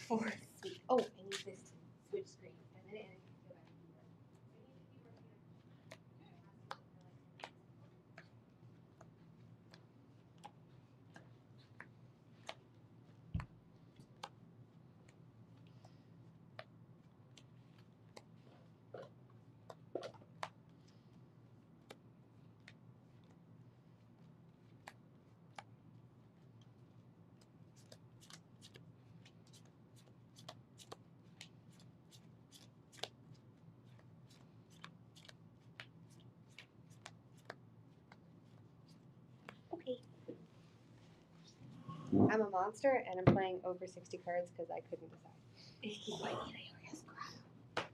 4. Sweet. Oh, I need this to switch screens. And then I can go back and do that. Okay. I'm a monster, and I'm playing over 60 cards because I couldn't decide. Oh, I need Aoria's crap.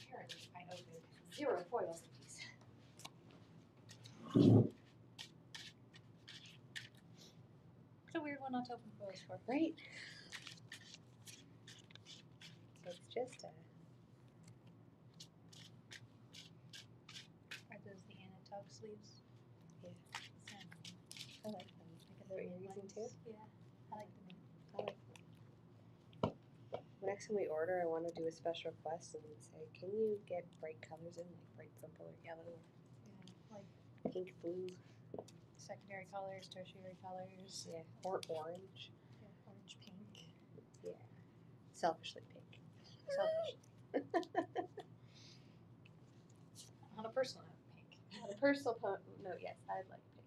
Apparently, I opened 0 foils apiece. It's a weird one not to open foils for. Right? So it's just a... Are those the Anatog sleeves? Yeah. I like them. Is that what you're using too? Yeah, I like them. I like them. Next time we order, I want to do a special request and say, can you get bright colors in, like bright purple or yellow or Like pink, blue? secondary colors, tertiary colors. Yeah, or orange. Yeah, orange, pink. Yeah, selfishly pink. Selfish. On a personal note, pink. On a personal note, yes, I'd like pink.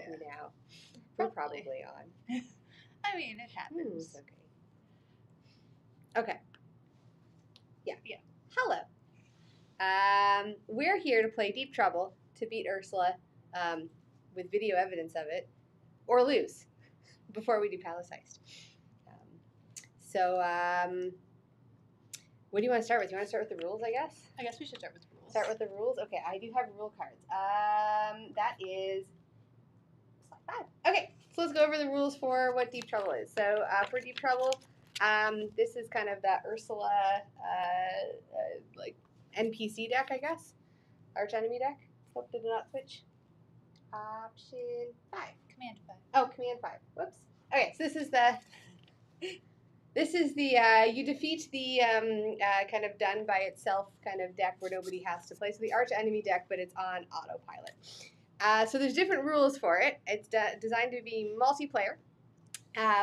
are we now? We're probably on. I mean, it happens. Okay. Yeah. Yeah. Hello. We're here to play Deep Trouble to beat Ursula with video evidence of it, or lose before we do Palisized. What do you want to start with? You want to start with the rules, I guess? I guess we should start with the rules. Start with the rules? Okay, I do have rule cards. That is slide 5. Okay, so let's go over the rules for what Deep Trouble is. So for Deep Trouble, this is kind of that Ursula like NPC deck, I guess. Arch enemy deck. Hope did not switch. Option 5. Command 5. Oh, command 5. Whoops. Okay, so this is the you defeat the kind of done by itself kind of deck where nobody has to play. So the arch enemy deck, but it's on autopilot. So there's different rules for it. It's designed to be multiplayer,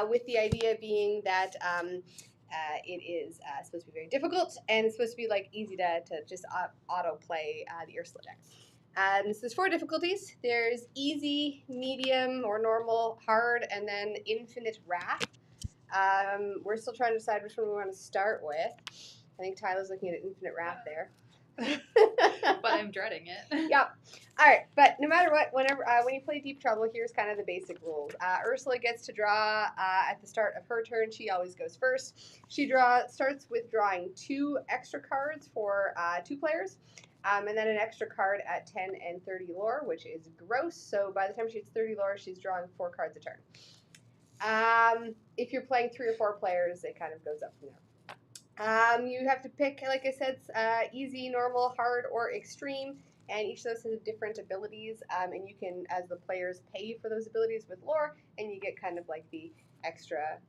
with the idea being that it is supposed to be very difficult and it's supposed to be like easy to just auto play the Ursula deck. So there's 4 difficulties. There's easy, medium or normal, hard, and then infinite wrath. We're still trying to decide which one we want to start with. I think Tyla's looking at infinite wrath there. But I'm dreading it. Yep. All right, but no matter what, whenever when you play Deep Trouble, here's kind of the basic rules. Ursula gets to draw at the start of her turn. She always goes first. She starts with drawing 2 extra cards for 2 players, and then an extra card at 10 and 30 lore, which is gross. So by the time she hits 30 lore, she's drawing 4 cards a turn. If you're playing 3 or 4 players, it kind of goes up from there. You have to pick, like I said, easy, normal, hard, or extreme, and each of those has different abilities, and you can, as the players, pay for those abilities with lore, and you get kind of like the extra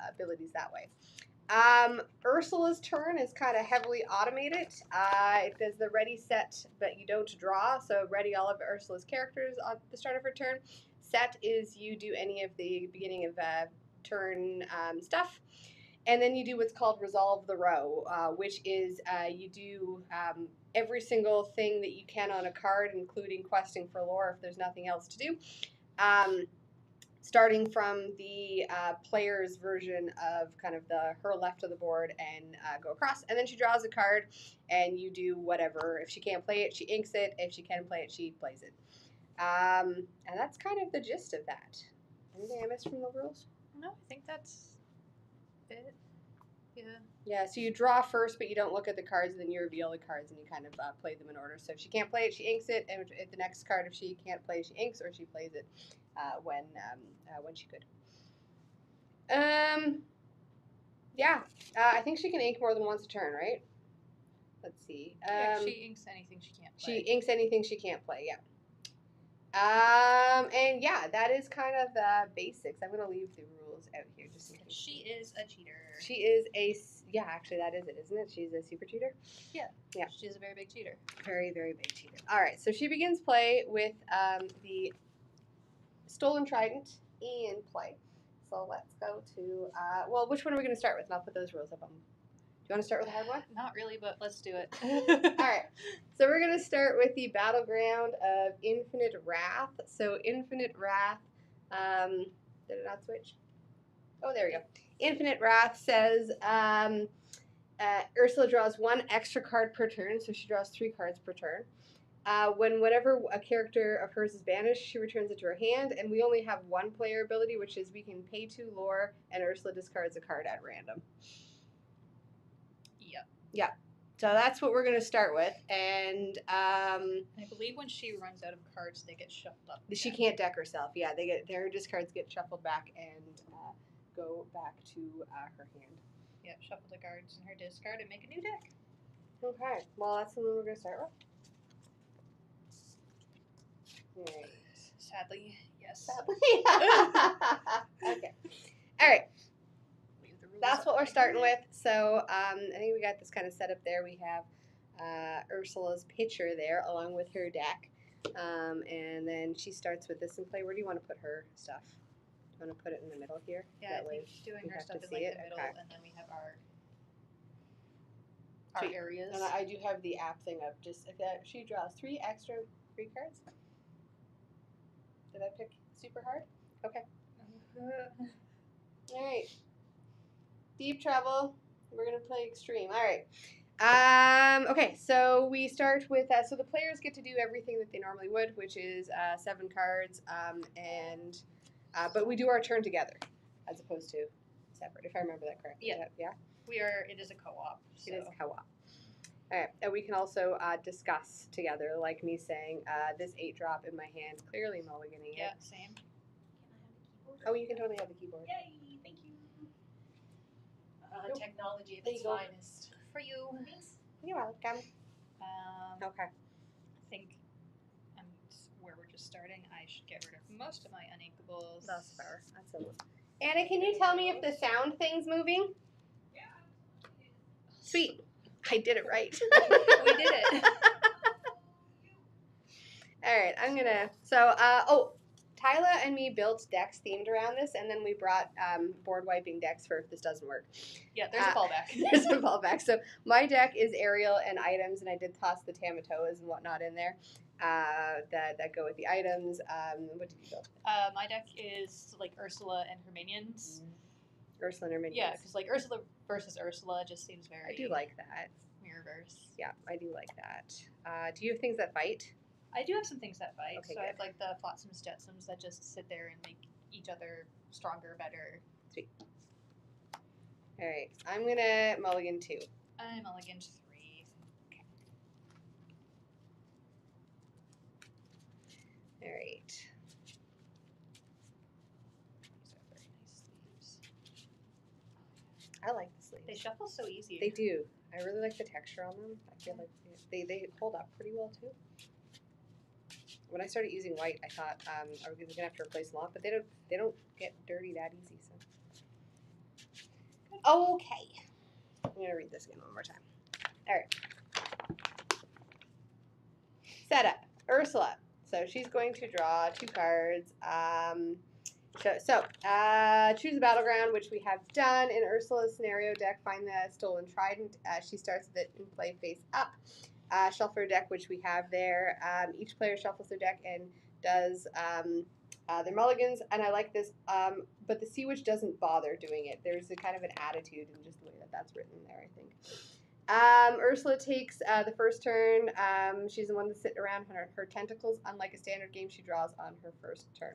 abilities that way. Ursula's turn is kind of heavily automated. It does the ready, set, but you don't draw, so ready all of Ursula's characters at the start of her turn. Set is you do any of the beginning of turn stuff. And then you do what's called Resolve the Row, which is you do every single thing that you can on a card, including questing for lore if there's nothing else to do, starting from the player's version of kind of her left of the board and go across. And then she draws a card, and you do whatever. If she can't play it, she inks it. If she can play it, she plays it. And that's kind of the gist of that. Anything I missed from the rules? No, I think that's it. Yeah. Yeah, so you draw first, but you don't look at the cards, and then you reveal the cards, and you kind of play them in order. So if she can't play it, she inks it, and the next card, if she can't play, she inks, or she plays it when she could. Yeah, I think she can ink more than once a turn, right? Let's see. Yeah, she inks anything she can't play. She inks anything she can't play, yeah. And yeah, that is kind of the basics. I'm going to leave the rules out here just in case. She is a cheater. She is yeah, actually that is it, isn't it? She's a super cheater? Yeah. Yeah. She's a very big cheater. Very, very big cheater. All right, so she begins play with the Stolen Trident in play. So let's go to, well, which one are we going to start with? And I'll put those rules up on. Do you want to start with the hard one? Not really, but let's do it. All right. So we're going to start with the battleground of Infinite Wrath. So Infinite Wrath, did it not switch? Oh, there we go. Infinite Wrath says Ursula draws 1 extra card per turn, so she draws 3 cards per turn. Whenever a character of hers is banished, she returns it to her hand, and we only have 1 player ability, which is we can pay 2 lore, and Ursula discards a card at random. Yep. Yeah. So that's what we're going to start with, and I believe when she runs out of cards, they get shuffled up. She can't deck herself. Yeah, their discards get shuffled back and go back to her hand. Yep, shuffle the cards in her discard and make a new deck. Okay, well that's the one we're going to start with. All right. Sadly, yes. Sadly. Okay. All right. That's what we're starting with. So I think we got this kind of set up there. We have Ursula's picture there along with her deck. And then she starts with this in play. Where do you want to put her stuff? Do you want to put it in the middle here? Yeah, I think doing her stuff in like the middle, and then we have our areas. And I do have the app thing up. Just if she draws 3 extra free cards. Did I pick? Super hard? Okay. All right. Deep trouble. We're going to play extreme. All right. Okay, so we start with, so the players get to do everything that they normally would, which is 7 cards, but we do our turn together, as opposed to separate, if I remember that correctly. Yeah. Yeah? It is a co-op. So. It is co-op. All right, and we can also discuss together, like me saying, this 8-drop in my hand, clearly mulliganing Yeah, it. same. Oh, you can totally have the keyboard. Yay, thank you. Technology at There its you go. finest. For you. Thanks. You're welcome. Okay. I think, where we're just starting, I should get rid of most of my uninkables. That's fair. That's a Anna, can you tell me if the sound thing's moving? Yeah. Sweet. I did it right. We did it. All right, I'm gonna. Tyla and me built decks themed around this, and then we brought board wiping decks for if this doesn't work. Yeah, there's a fallback. There's a fallback. So my deck is Ariel and items, and I did toss the Tamatoas and whatnot in there that go with the items. What did you build? My deck is like Ursula and her minions. Ursula and her minions. Yeah, because like Ursula versus Ursula just seems very. I do like that. Mirrorverse. Yeah, I do like that. Do you have things that fight? I do have some things that fight. Okay, so I good. have like the Flotsams Jetsams that just sit there and make each other stronger, better. Sweet. All right, I'm gonna mulligan 2. I'm mulligan 3. All right. These are very nice sleeves. I like the sleeves. They shuffle so easy. They do. I really like the texture on them. I feel like they hold up pretty well too. When I started using white, I thought I was gonna have to replace a lot, but they don't get dirty that easy. So okay, I'm gonna read this again one more time. All right. Setup. Ursula. So she's going to draw 2 cards. Choose a battleground, which we have done in Ursula's scenario deck. Find the stolen trident. She starts with it in play face up. Shuffle her deck, which we have there. Each player shuffles their deck and does their mulligans. And I like this, but the Sea Witch doesn't bother doing it. There's a kind of an attitude in just the way that that's written there, I think. Ursula takes the first turn. She's the one that sits around her tentacles. Unlike a standard game, she draws on her first turn.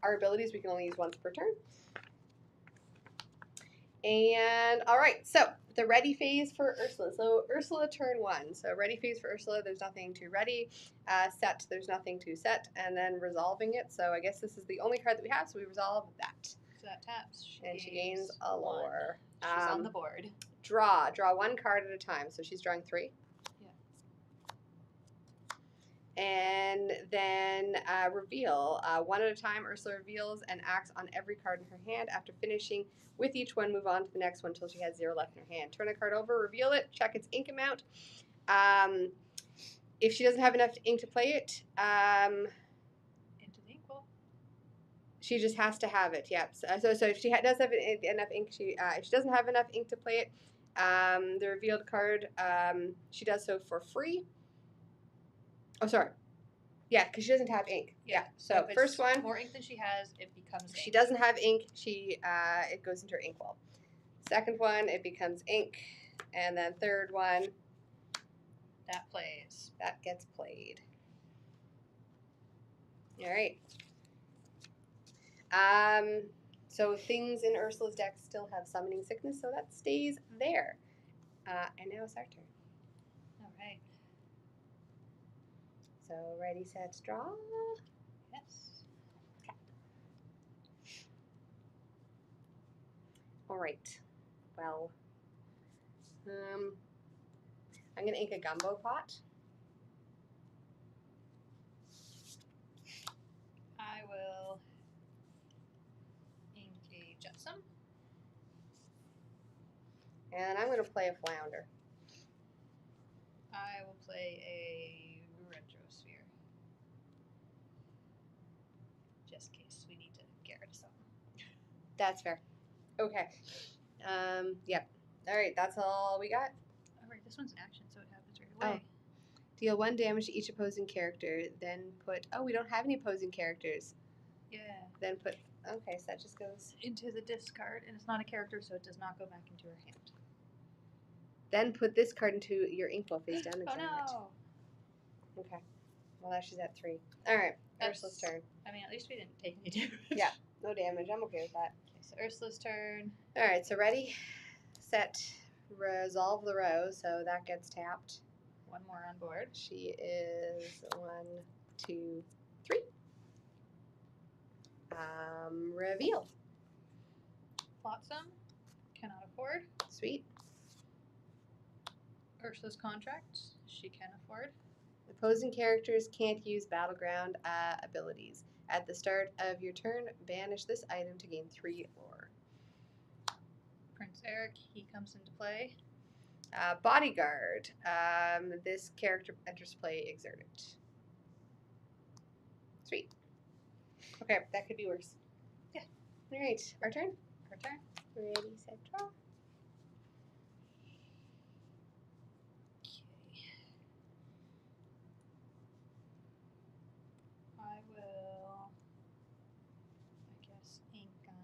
Our abilities we can only use once per turn. And all right, so the ready phase for Ursula. So Ursula turn 1. So ready phase for Ursula, there's nothing to ready. Set, there's nothing to set. And then resolving it. So I guess this is the only card that we have, so we resolve that. So that taps. She gains a lore. She's on the board. Draw 1 card at a time. So she's drawing 3. Yeah. And then reveal. 1 at a time, Ursula reveals and acts on every card in her hand. After finishing with each one, move on to the next one until she has 0 left in her hand. Turn a card over, reveal it, check its ink amount. If she doesn't have enough ink to play it, Into the inkwell. she just has to have it. Yep. So if she does have enough ink, if she doesn't have enough ink to play it, the revealed card, she does so for free. Oh, sorry. Yeah, because she doesn't have ink. Yeah. So if first it's one. more ink than she has, it becomes If she ink. doesn't have ink, it goes into her inkwell. Second one, it becomes ink, and then third one, That plays. that gets played. All right. So things in Ursula's deck still have summoning sickness, so that stays there. And now it's our turn. All right. So ready, set, draw. Yes. Okay. All right. Well, I'm gonna ink a gumbo pot. I will ink a Jetsam. And I'm gonna play a flounder. I will play a Retrosphere. Just in case we need to get rid of something. That's fair. Okay. Yep. All right, that's all we got. All right, this one's an action, so it happens right away. Do Deal 1 damage to each opposing character. Then put. Oh, we don't have any opposing characters. Yeah. Then put. Okay, so that just goes. Into the discard, and it's not a character, so it does not go back into her hand. Then put this card into your inkwell face down. Oh no! Okay. Well, now she's at 3. All right. That's- Ursula's turn. I mean, at least we didn't take any damage. Yeah. No damage. I'm okay with that. Okay, so Ursula's turn. All right. So ready, set, resolve the row. So that gets tapped. One more on board. She is 1, 2, 3. Reveal. Flotsam. Cannot afford. Sweet. Ursula's contract. She can afford. Opposing characters can't use battleground abilities. At the start of your turn, banish this item to gain 3 lore. Prince Eric. He comes into play. Bodyguard. This character enters play exerted. Sweet. Okay, that could be worse. Yeah. All right, our turn. Her turn. Ready, set, draw. I will, I guess, ink on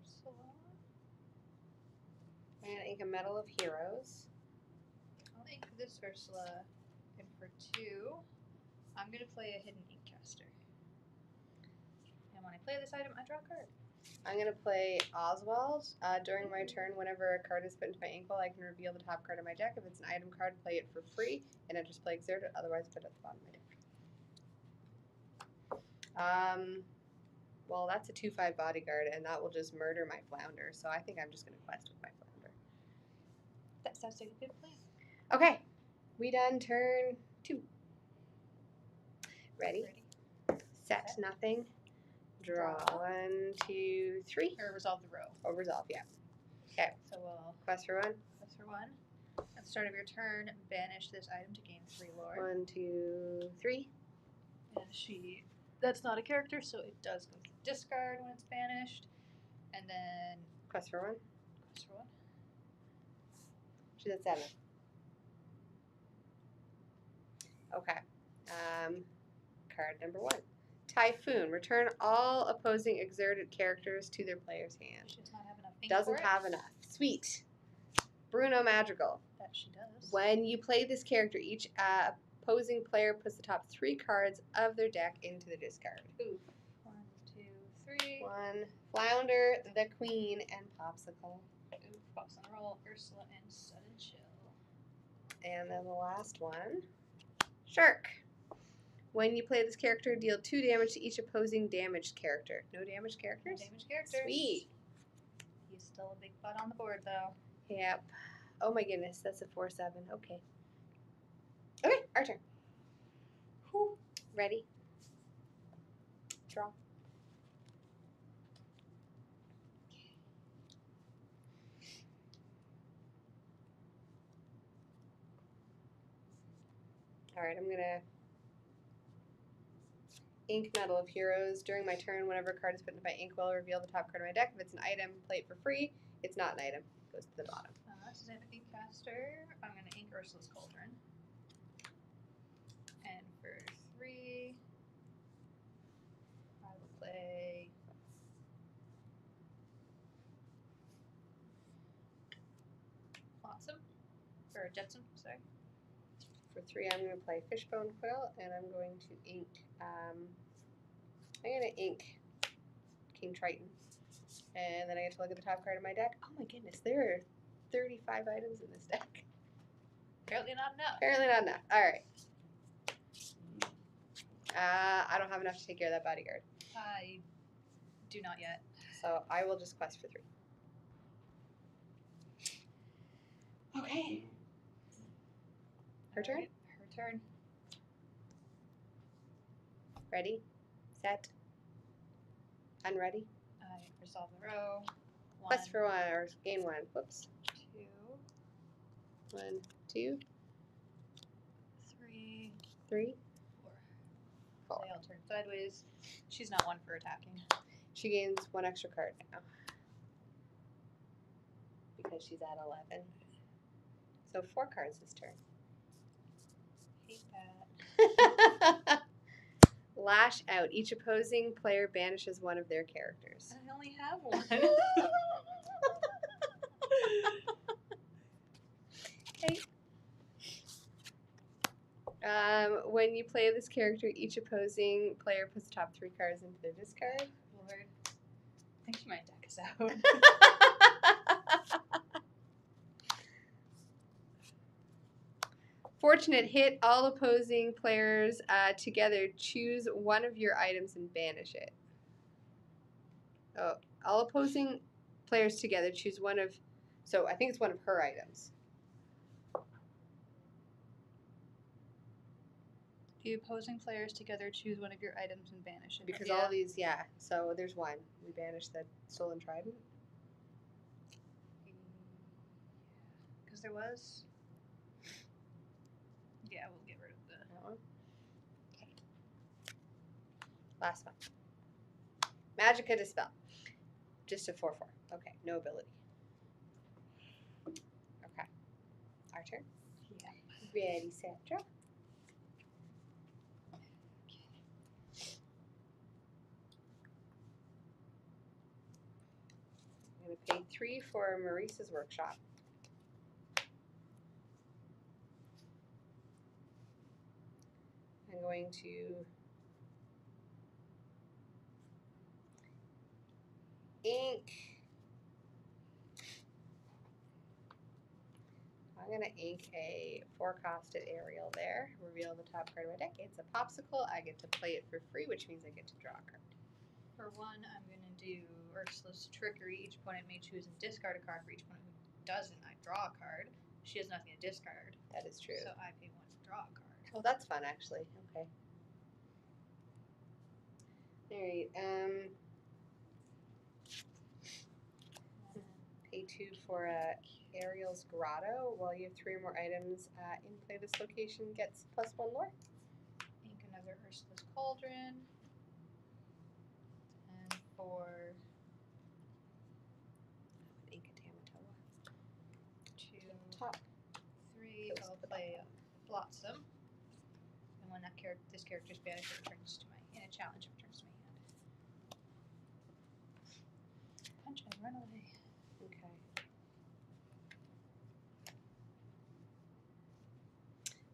Ursula. And ink a Medal of Heroes. I'll ink this Ursula, and for 2, I'm going to play a hidden ink caster. And when I play this item, I draw a card. I'm going to play Oswald. During my turn, whenever a card is put into my inkwell, I can reveal the top card of my deck. If it's an item card, play it for free, and enters play exerted. Otherwise, put it at the bottom of my deck. Well, that's a 2/5 bodyguard, and that will just murder my flounder. So I think I'm just going to quest with my flounder. That sounds like a good plan. Okay, we done turn 2. Ready? Set, Set. nothing. Draw. Draw. 1, 2, 3. Or resolve the row. Or resolve, yeah. Okay. So we'll Quest for 1. quest for 1. At the start of your turn, banish this item to gain 3 lore. 1, 2, 3. And that's not a character, so it does go to discard when it's banished. And then Quest for 1. quest for 1. She's at 7. Okay. Card number 1. Typhoon. Return all opposing exerted characters to their player's hand. She does not have enough ink Doesn't for it. have enough. Sweet. Bruno Madrigal. That she does. When you play this character, each opposing player puts the top 3 cards of their deck into the discard. Ooh. 1, 2, 3. 1. Flounder, the Queen, and Popsicle. Ooh, pops on a roll. Ursula and Sudden Chill. And then the last one. Shark. When you play this character, deal 2 damage to each opposing damaged character. No damaged characters? Damage characters. Sweet. He's still a big butt on the board, though. Yep. Oh my goodness, that's a 4/7. Okay. Okay, our turn. Whew. Ready? Draw. Alright, I'm gonna ink Medal of Heroes. During my turn, whenever a card is put into my inkwell, reveal the top card of my deck. If it's an item, play it for free. It's not an item. It goes to the bottom. This is an ink caster. I'm going to ink Ursula's Cauldron. And for 3, I will play Flotsam. Or Jetsam, sorry. For 3, I'm going to play Fishbone Quill, and I'm going to ink. I'm going to ink King Triton, and then I get to look at the top card of my deck. Oh my goodness, there are 35 items in this deck. Apparently not enough. Apparently not enough. All right. I don't have enough to take care of that bodyguard, I do not yet. so I will just quest for 3. Okay. Her turn. Alright, her turn. Ready, set, unready. I resolve the row. 1, Quest for 1 or gain 1. Whoops. 2, 1, 2, 3, 3, 4. 4. They all turn sideways. She's not one for attacking. She gains 1 extra card now because she's at 11. So 4 cards this turn. hate that. Lash out. Each opposing player banishes one of their characters. I only have one. Okay. When you play this character, each opposing player puts the top 3 cards into their discard. Lord. I think she might deck us out. Fortunate hit. All opposing players together choose one of your items and banish it. Oh, all opposing players together choose one of, so I think it's one of her items. The opposing players together choose one of your items and banish it. Because all these, yeah, so there's one. We banish the stolen trident. Because there was. Yeah, we'll get rid of the. That one. Okay. Last one. Magicka Dispel. Just a 4/4. Okay, no ability. Okay. Our turn. Yeah. Ready, set, draw. I'm going to pay 3 for Maurice's workshop. I'm going to ink. I'm going to ink a 4-costed Ariel there. Reveal the top card of my deck. It's a popsicle. I get to play it for free, which means I get to draw a card. For one, I'm going to do Ursula's Trickery. Each opponent may choose and discard a card. For each opponent who doesn't, I draw a card. She has nothing to discard. That is true. So I pay 1 to draw a card. Oh, that's fun, actually. Okay. All right. Pay 2 for Ariel's Grotto. While you have 3 or more items in play, this location gets +1 lore. Ink another Ursula's Cauldron. And for Ink a Tamatoa. 2, Top. 3, I'll play Flotsam. And when that this character's banished, it returns to my in a challenge, it returns to my hand. Punch and run away. Okay.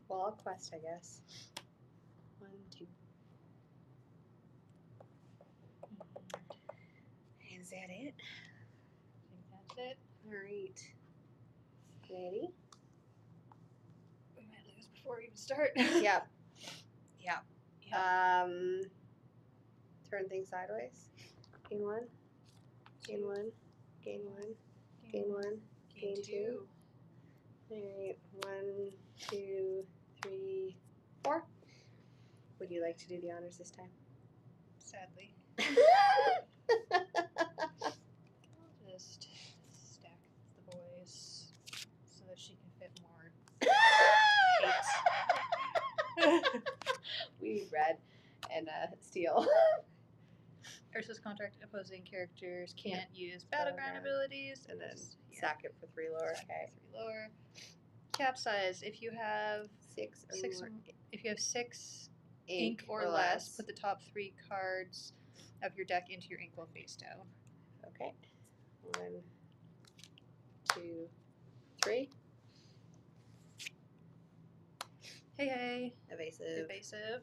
Well, I'll quest, I guess. 1, 2. Is that it? I think that's it. All right. Ready? We might lose before we even start. Yep. Yep. Yep. Turn things sideways. Gain 1. Gain 1. Gain 1. Gain 1. Gain 2. All right. 1, 2, 3, 4. Would you like to do the honors this time? Sadly. I'll just stack the boys so that she can fit more hate. We need red and steel. Ursula's contract opposing characters can't use battleground abilities. And then sack it for 3 lore. Okay. 3 lore. Capsize. If you have 6 or more. If you have 6 ink or less, put the top 3 cards of your deck into your ink well face down. Okay. 1, 2, 3. Hey. Evasive. Evasive.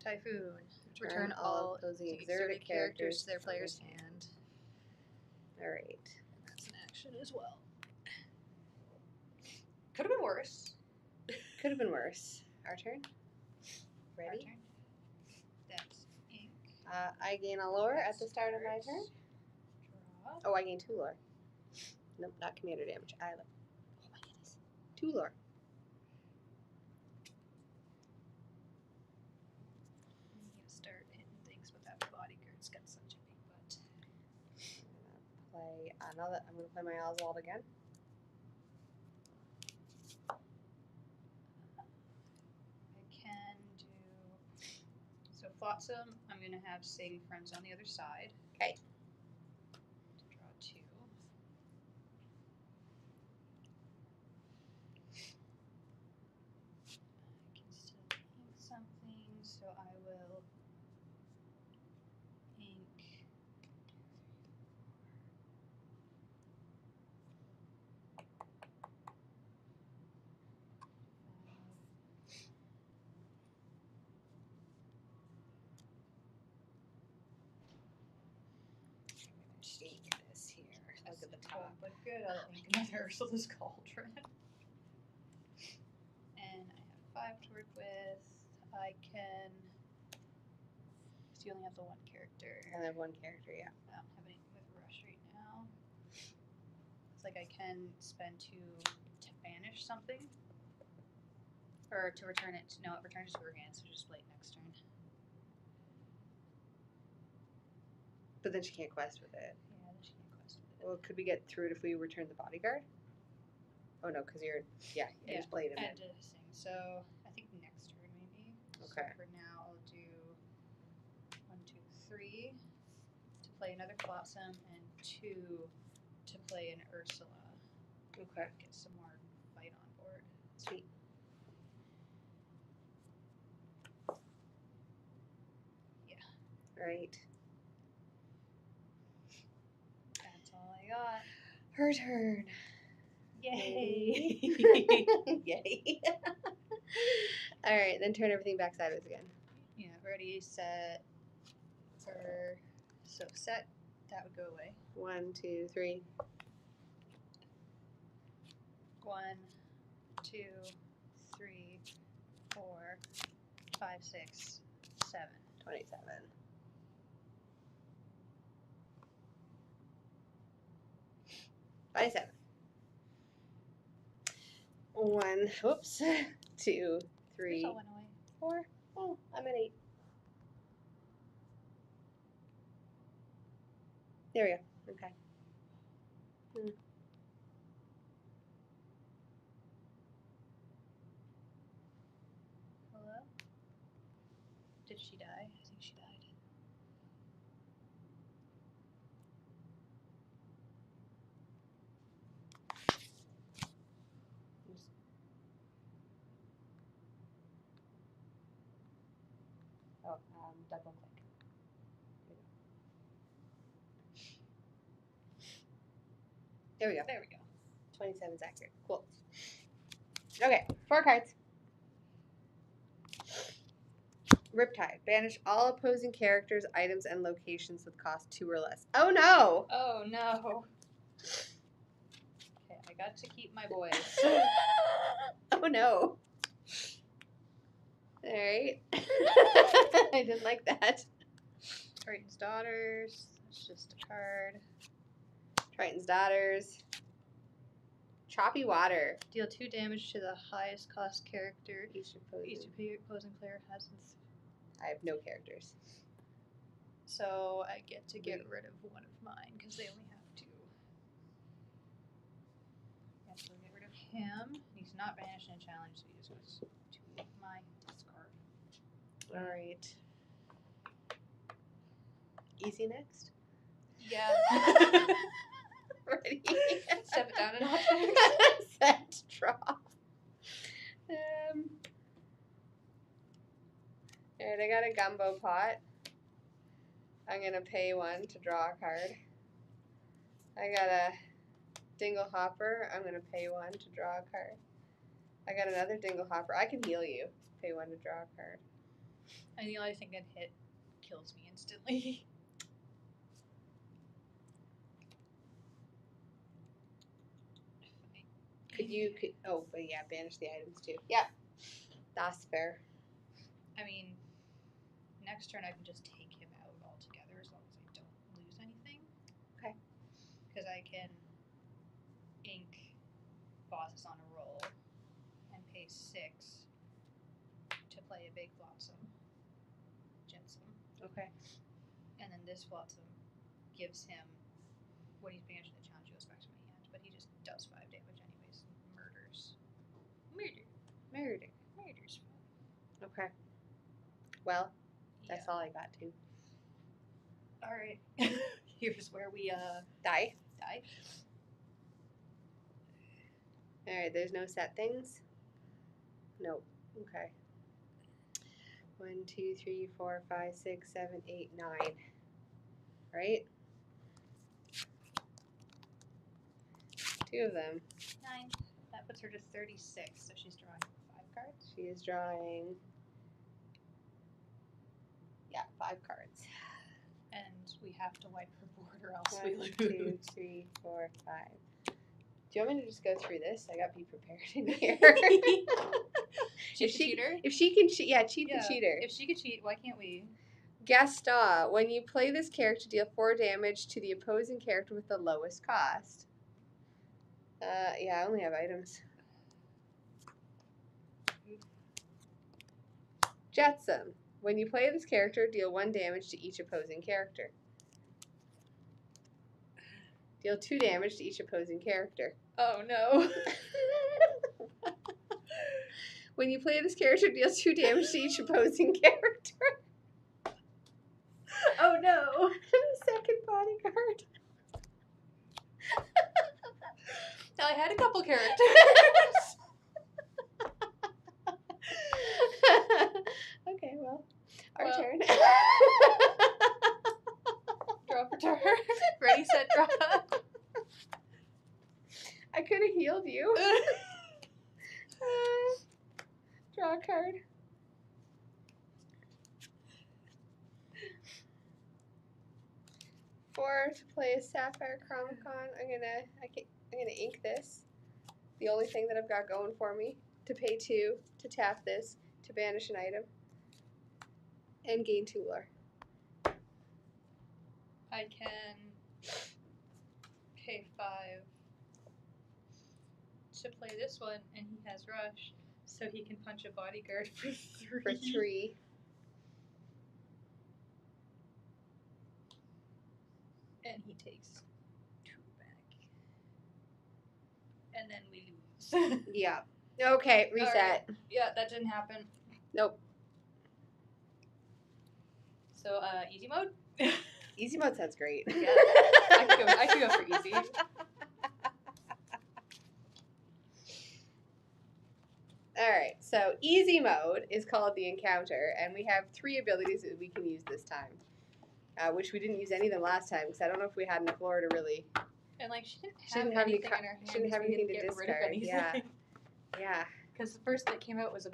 Typhoon. Return all opposing exerted characters to their player's hand. Alright. That's an action as well. Could have been worse. Could have been worse. Our turn. Ready? Our turn. That's ink. I gain a lore at the start of my turn. Draw. Oh, I gain 2 lore. Nope, not commander damage. Oh my goodness. 2 lore. You need to start hitting things with that bodyguard's got such a big butt. I'm gonna play my Oswald again. I can do so Flotsam. I'm gonna have Sing Friends on the other side. Okay. To draw 2. ink this here. Look at the Oh, top. but good. I'll ink another Ursula's Cauldron. And I have 5 to work with. I can. Because you only have the one character. I only have one character, yeah. I don't have anything with Rush right now. It's like I can spend 2 to banish something. Or to return it. No, it returns to her hand, so just play it next turn. But then she can't quest with it. Yeah, then she can quest with it. Well, could we get through it if we return the bodyguard? Oh no, because you're, yeah, you just played him And in. sing. So I think next turn maybe. Okay. So for now I'll do 1, 2, 3 to play another Flotsam and 2 to play an Ursula. Okay. Get some more fight on board. Sweet. Yeah. Right. That's all I got. Her turn. Yay! Yay. Alright, then turn everything back sideways again. Yeah, ready, set, for so set, that would go away. 1, 2, 3. 1, 2, 3, 4, 5, 6, 7. 27. By 7. 1, whoops, 2, Yours 3, all went away. 4. Oh, I'm at 8. There we go. Okay. Hello? Did she die? I think she died. Oh, double click. There we go. There we go. 27 is accurate. Cool. Okay, 4 cards. Riptide. Banish all opposing characters, items, and locations with cost 2 or less. Oh no! Oh no. Okay, I got to keep my boys. Oh no. Alright. I didn't like that. Triton's Daughters. That's just a card. Triton's Daughters. Choppy Water. Deal 2 damage to the highest cost character Each opposing. each opposing player has. I have no characters. So I get to get rid of one of mine because they only have 2. Yeah, so get rid of him. He's not banished in a challenge, so he just goes to my discard. Alright. Easy next? Yeah. Ready? Step it down a notch. Set, drop. Alright, I got a gumbo pot. I'm gonna pay 1 to draw a card. I got a dingle hopper. I'm gonna pay 1 to draw a card. I got another dingle hopper. I can heal you. Pay 1 to draw a card. And the only thing that hit kills me instantly. Oh, but yeah, banish the items too. Yeah, that's fair. I mean, next turn I can just take him out altogether as long as I don't lose anything. Okay. Because I can ink bosses on a roll and pay 6 to play a big Flotsam, Jetsam. Okay. And then this Flotsam gives him, when he's banished in the challenge, he goes back to my hand, but he just does 5 damage anyways. Murders. Murder's fun. Okay. Well, that's all I got too. Alright. Here's where we Die. die. Alright, there's no set things? Nope. Okay. 1, 2, 3, 4, 5, 6, 7, 8, 9. Right? 2 of them. 9. That puts her to 36, so she's drawing 5 cards. She is drawing, yeah, 5 cards. And we have to wipe her board or else we 1, lose. 2, 3, 4, 5. Do you want me to just go through this? I got to be prepared in here. Cheat the cheater? If she can, cheat the cheater. If she could cheat, why can't we? Gaston, when you play this character, deal 4 damage to the opposing character with the lowest cost. Yeah, I only have items. Jetsam, when you play this character, deal 1 damage to each opposing character. Deal 2 damage to each opposing character. Oh no. When you play this character, deal 2 damage to each opposing character. Oh no. Second bodyguard. Now I had a couple characters. Okay, well, our turn. Draw for turn. Ready, set, draw. I could have healed you. Draw a card. Four to play a Sapphire Chromicon. I'm gonna ink this. The only thing that I've got going for me. To pay 2, to tap this, to banish an item, and gain 2 lore. I can pay 5 to play this one, and he has rush, so he can punch a bodyguard for 3. For 3. And he takes 2 back. And then we lose. Yeah. Okay, reset. Right. Yeah, that didn't happen. Nope. So, easy mode? Easy mode sounds great. Yeah. I could go for easy. Alright, so easy mode is called the encounter, and we have 3 abilities that we can use this time. Which we didn't use any of them last time, because I don't know if we had enough lore to really... And, like, she didn't have anything in her hand. She didn't have anything to get discard. rid of anything. Yeah. Yeah. Because the first that came out was a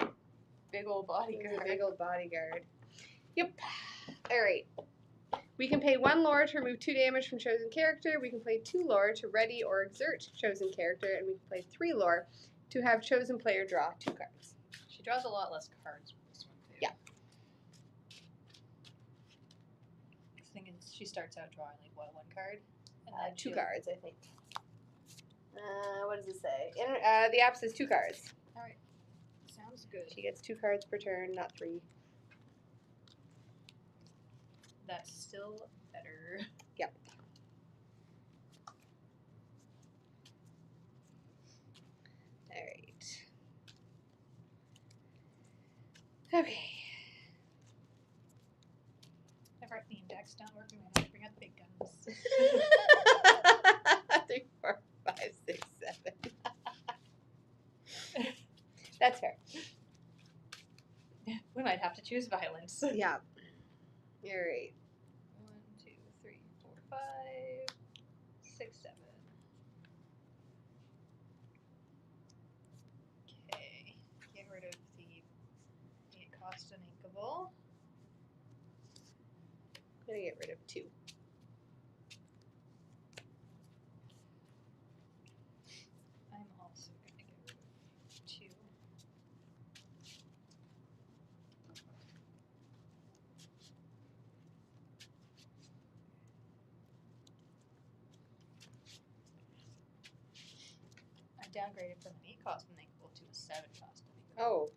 big old bodyguard. A big old bodyguard. Yep. Alright. We can pay 1 lore to remove 2 damage from chosen character. We can play 2 lore to ready or exert chosen character. And we can play 3 lore to have chosen player draw 2 cards. She draws a lot less cards with this one, too. Yeah. The thing is, she starts out drawing, like, what, 1 card? And then 2 cards, I think. What does it say? The app says 2 cards. Alright. Sounds good. She gets 2 cards per turn, not 3. That's still better. Yep. Alright. Okay. If our theme deck's not working, we have to bring out the big guns. 3, 4, 5, 6, 7. That's fair. We might have to choose violence. Yeah. Alright. 1, 2, 3, 4, 5, 6, 7. Okay. Get rid of the 8 cost and inkable. I'm gonna get rid of 2. I'm also going to get rid of 2. I downgraded from an 8 cost and inkable to a 7 cost and inkable. Oh.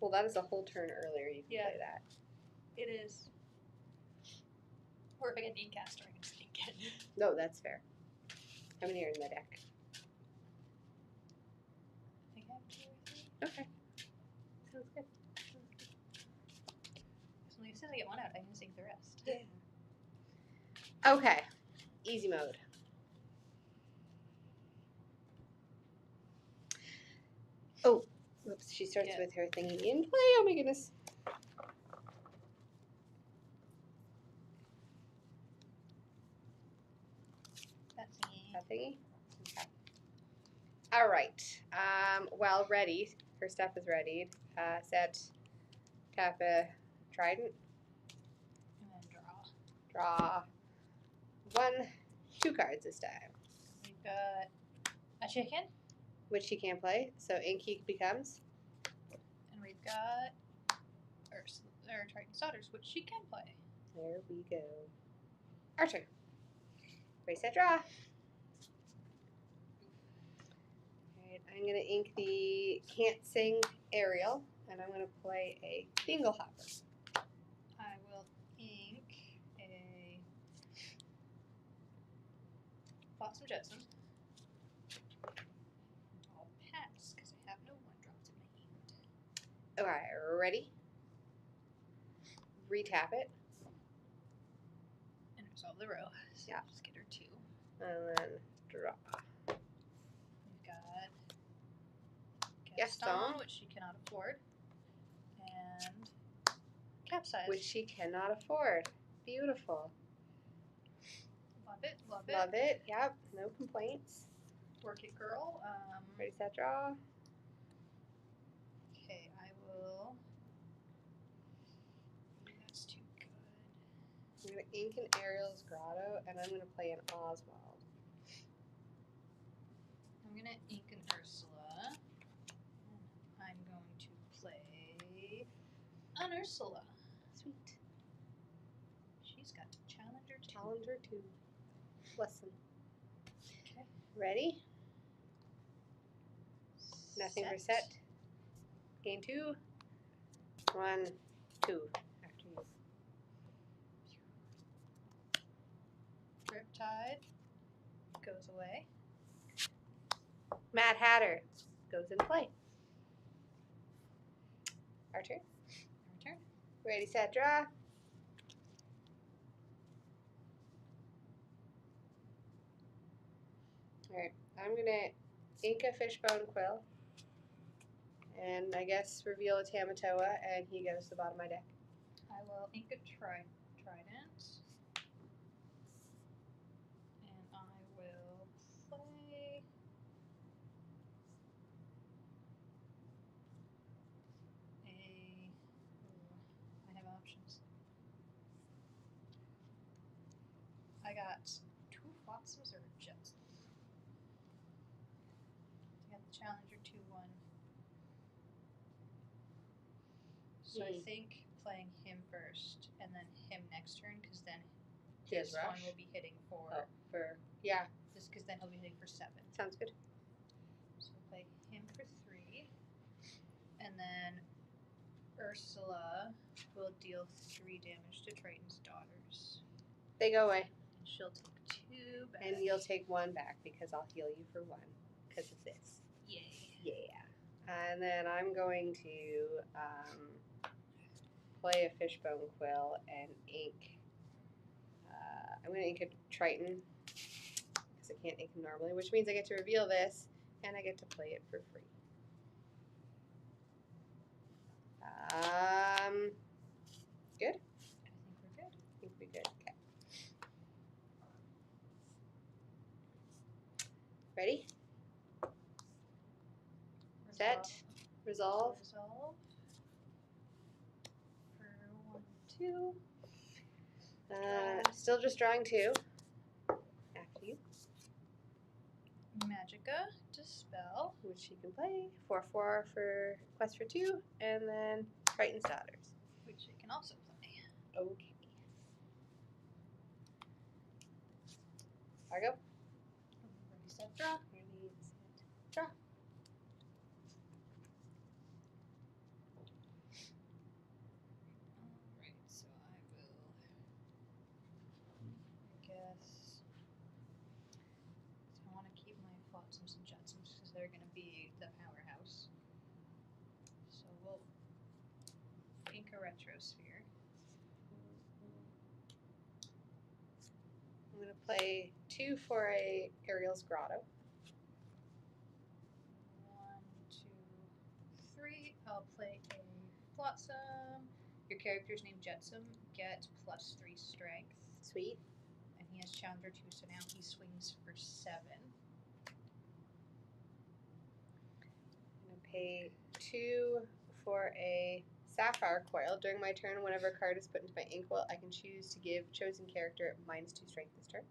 Well, that is a whole turn earlier. You can Yeah. play that. It is. Or if I get an Inkcaster, I can just ink it. No, that's fair. How many are in the deck? I think I have 2 or 3. Okay. Sounds good. So as soon as I get one out, I can just ink the rest. Yeah. Okay. Easy mode. Oh, whoops. She starts with her thingy in play. Oh my goodness. That's me. That thingy? Okay. All right. Well, ready. Her stuff is ready. Set. Tap a trident. And then draw. Draw. 2 cards this time, We've got a chicken, which he can't play. So Inky becomes. and we've got Ursula, or Triton's Daughters, which she can play. There we go. Our turn. Ready, set, draw. Alright, I'm going to ink the Can't Sing Ariel, and I'm going to play a Dingle Hopper. I will ink a Flotsam Jetsam. I'll pass because I have no 1-drops in my hand. Alright, ready? Retap it. And resolve the row. So Yeah. just get her 2. And then draw. We've got Gaston. Gaston, which she cannot afford, and Capsize. Which she cannot afford. Beautiful. Love it, love it. Love it. Yep. No complaints. Work it, girl. Ready, set, draw. Okay, I will. Ooh, that's too good. I'm going to ink an Ariel's Grotto, and I'm going to play an Oswald. I'm gonna ink an Ursula. I'm going to play an Ursula. Sweet. She's got Challenger 2. Challenger 2. Listen. Okay. Ready? Nothing for set. Game 2. 1, 2. After you. Riptide goes away. Mad Hatter goes in play. Our turn. Our turn. Ready, set, draw. Alright, I'm going to ink a Fishbone Quill. And I guess reveal a Tamatoa, and he goes to the bottom of my deck. I will ink a Trident. And I will play I have options. I got 2 Flotsams or a Jetsam. I got the Challenger 2-1. So I think playing him first and then him next turn, because then His one rush? will be hitting for Yeah, just because then he'll be hitting for 7. sounds good. So we'll play him for 3, and then Ursula will deal 3 damage to Triton's Daughters. They go away. And she'll take 2 back. And you'll take 1 back because I'll heal you for 1 because of this. Yay. Yeah. And then I'm going to play a Fishbone Quill and ink. I'm going to ink a Triton because I can't ink them normally, which means I get to reveal this and I get to play it for free. Good? I think we're good. I think we're good. Okay. Ready? Set. Resolve. Resolve. For 1, 2. Still just drawing 2. After you. Magicka, Dispel. Which she can play. 4/4 for Quest for 2. And then Triton's Daughters. Which I can also play. Okay. Argo. Ready, set, draw. Ready, set, draw. Alright, so I will, I guess, I want to keep my Flotsams and Jetsams because they're going to be the powerhouse. So we'll ink a Retrosphere. I'm going to play 2 for a Ariel's Grotto. 1, 2, 3. I'll play a Flotsam. Your character's named Jetsam. Get +3 strength. Sweet. And he has Challenger 2, so now he swings for 7. I'm going to pay 2 for a Sapphire Coil. During my turn, whenever a card is put into my inkwell, I can choose to give chosen character -2 strength this turn.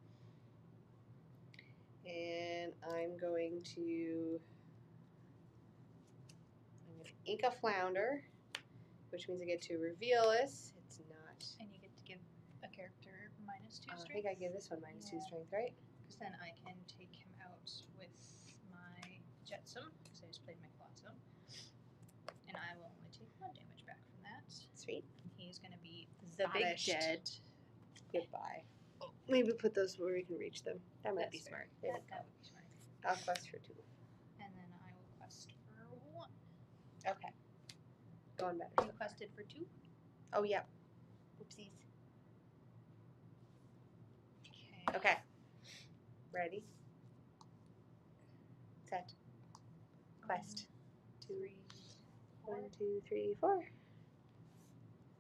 And I'm going to ink a flounder, which means I get to reveal this. It's not. And you get to give a character -2 I strength. think I give this one -2 strength, right? Because then I can take him out with my Jetsam, because I just played my Flotsam. And I will only take 1 damage back from that. Sweet. He's going to be the Vanished. big dead. Goodbye. Oh, maybe put those where we can reach them. That might be That's smart. fair. There we That go. would be smart. I'll quest for 2. And then I will quest for 1. Okay. Going better. You quested for 2? Oh, yeah. Oopsies. Okay. Okay. Ready? Set. Quest. 2. 3, 4. 1, 2, 3, 4.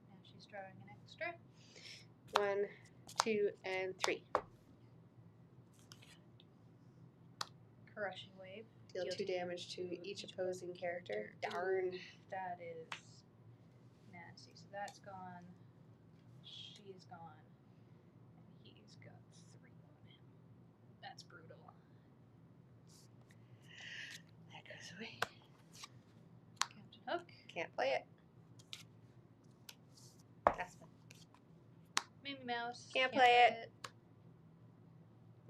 Now she's drawing an extra. 1, 2, and 3. Crushing Wave. Deal 2 damage to each opposing character. Darn. That is nasty. So that's gone. She's gone. And he's got 3 on him. That's brutal. That goes away. Captain Hook. Can't play it. Aspen. Mimi Mouse. Can't play it.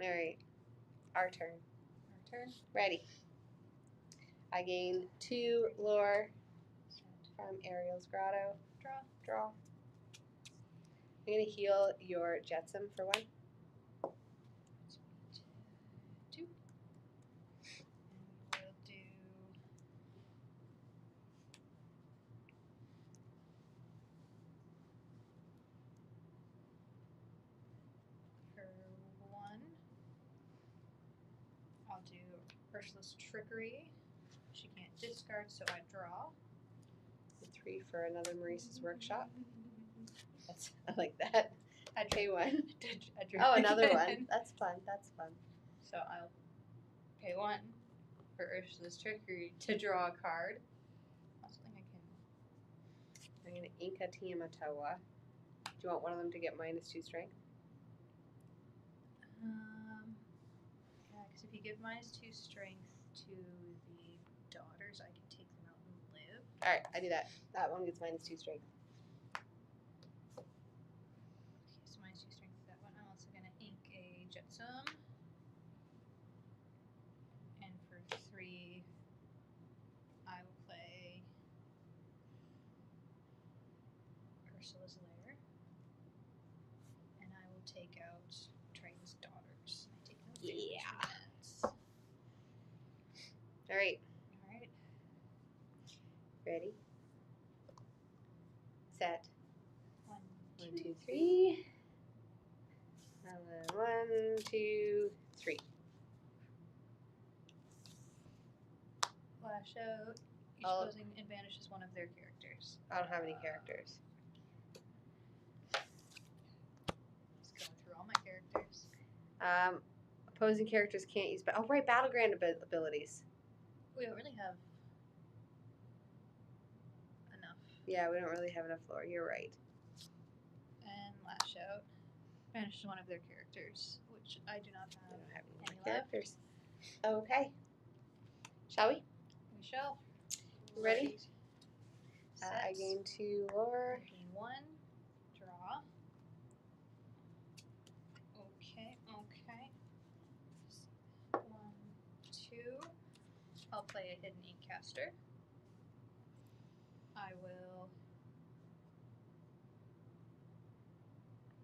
Alright. Our turn. Our turn. Ready. I gain 2 lore from Ariel's Grotto. Draw. Draw. I'm going to heal your Jetsam for 1. 2. And we'll do for 1. I'll do Ursula's Trickery. She can't discard, so I draw. 3 for another Maurice's Workshop. That's, I like that. I Pay 1. I draw Oh, another again. one. That's fun. That's fun. So I'll pay 1 for Ursula's Trickery to draw a card. I also think I can. I'm going to ink a Tiamatoa. Do you want one of them to get -2 strength? Yeah, because if you give -2 strength to the daughters, I can take them out and live. Alright, I do that. That one gets -2 strength. Okay, so -2 strength to that one. I'm also going to ink a Jetsam. And for 3, I will play Ursula's Lair. And I will take out Triton's daughters. I take no damage Yeah. from that. Alright, Alright. ready? Set. 1, 1, 2, 3. 1, 2, 3. Lash out. Each Oh. opposing advantages one of their characters. I don't have any characters. Just going through all my characters. Opposing characters can't use. Oh, right, Battleground abilities. We don't really have enough. Yeah, we don't really have enough lore. You're right. And Lash Out. Banishes one of their characters, which I do not I have. don't have any Any more left? characters. Okay. Shall we? We shall. Ready? Set. I gain 2 lore. I gain 1. Draw. Okay, okay. 1, 2. I'll play a Hidden Inkcaster. I will.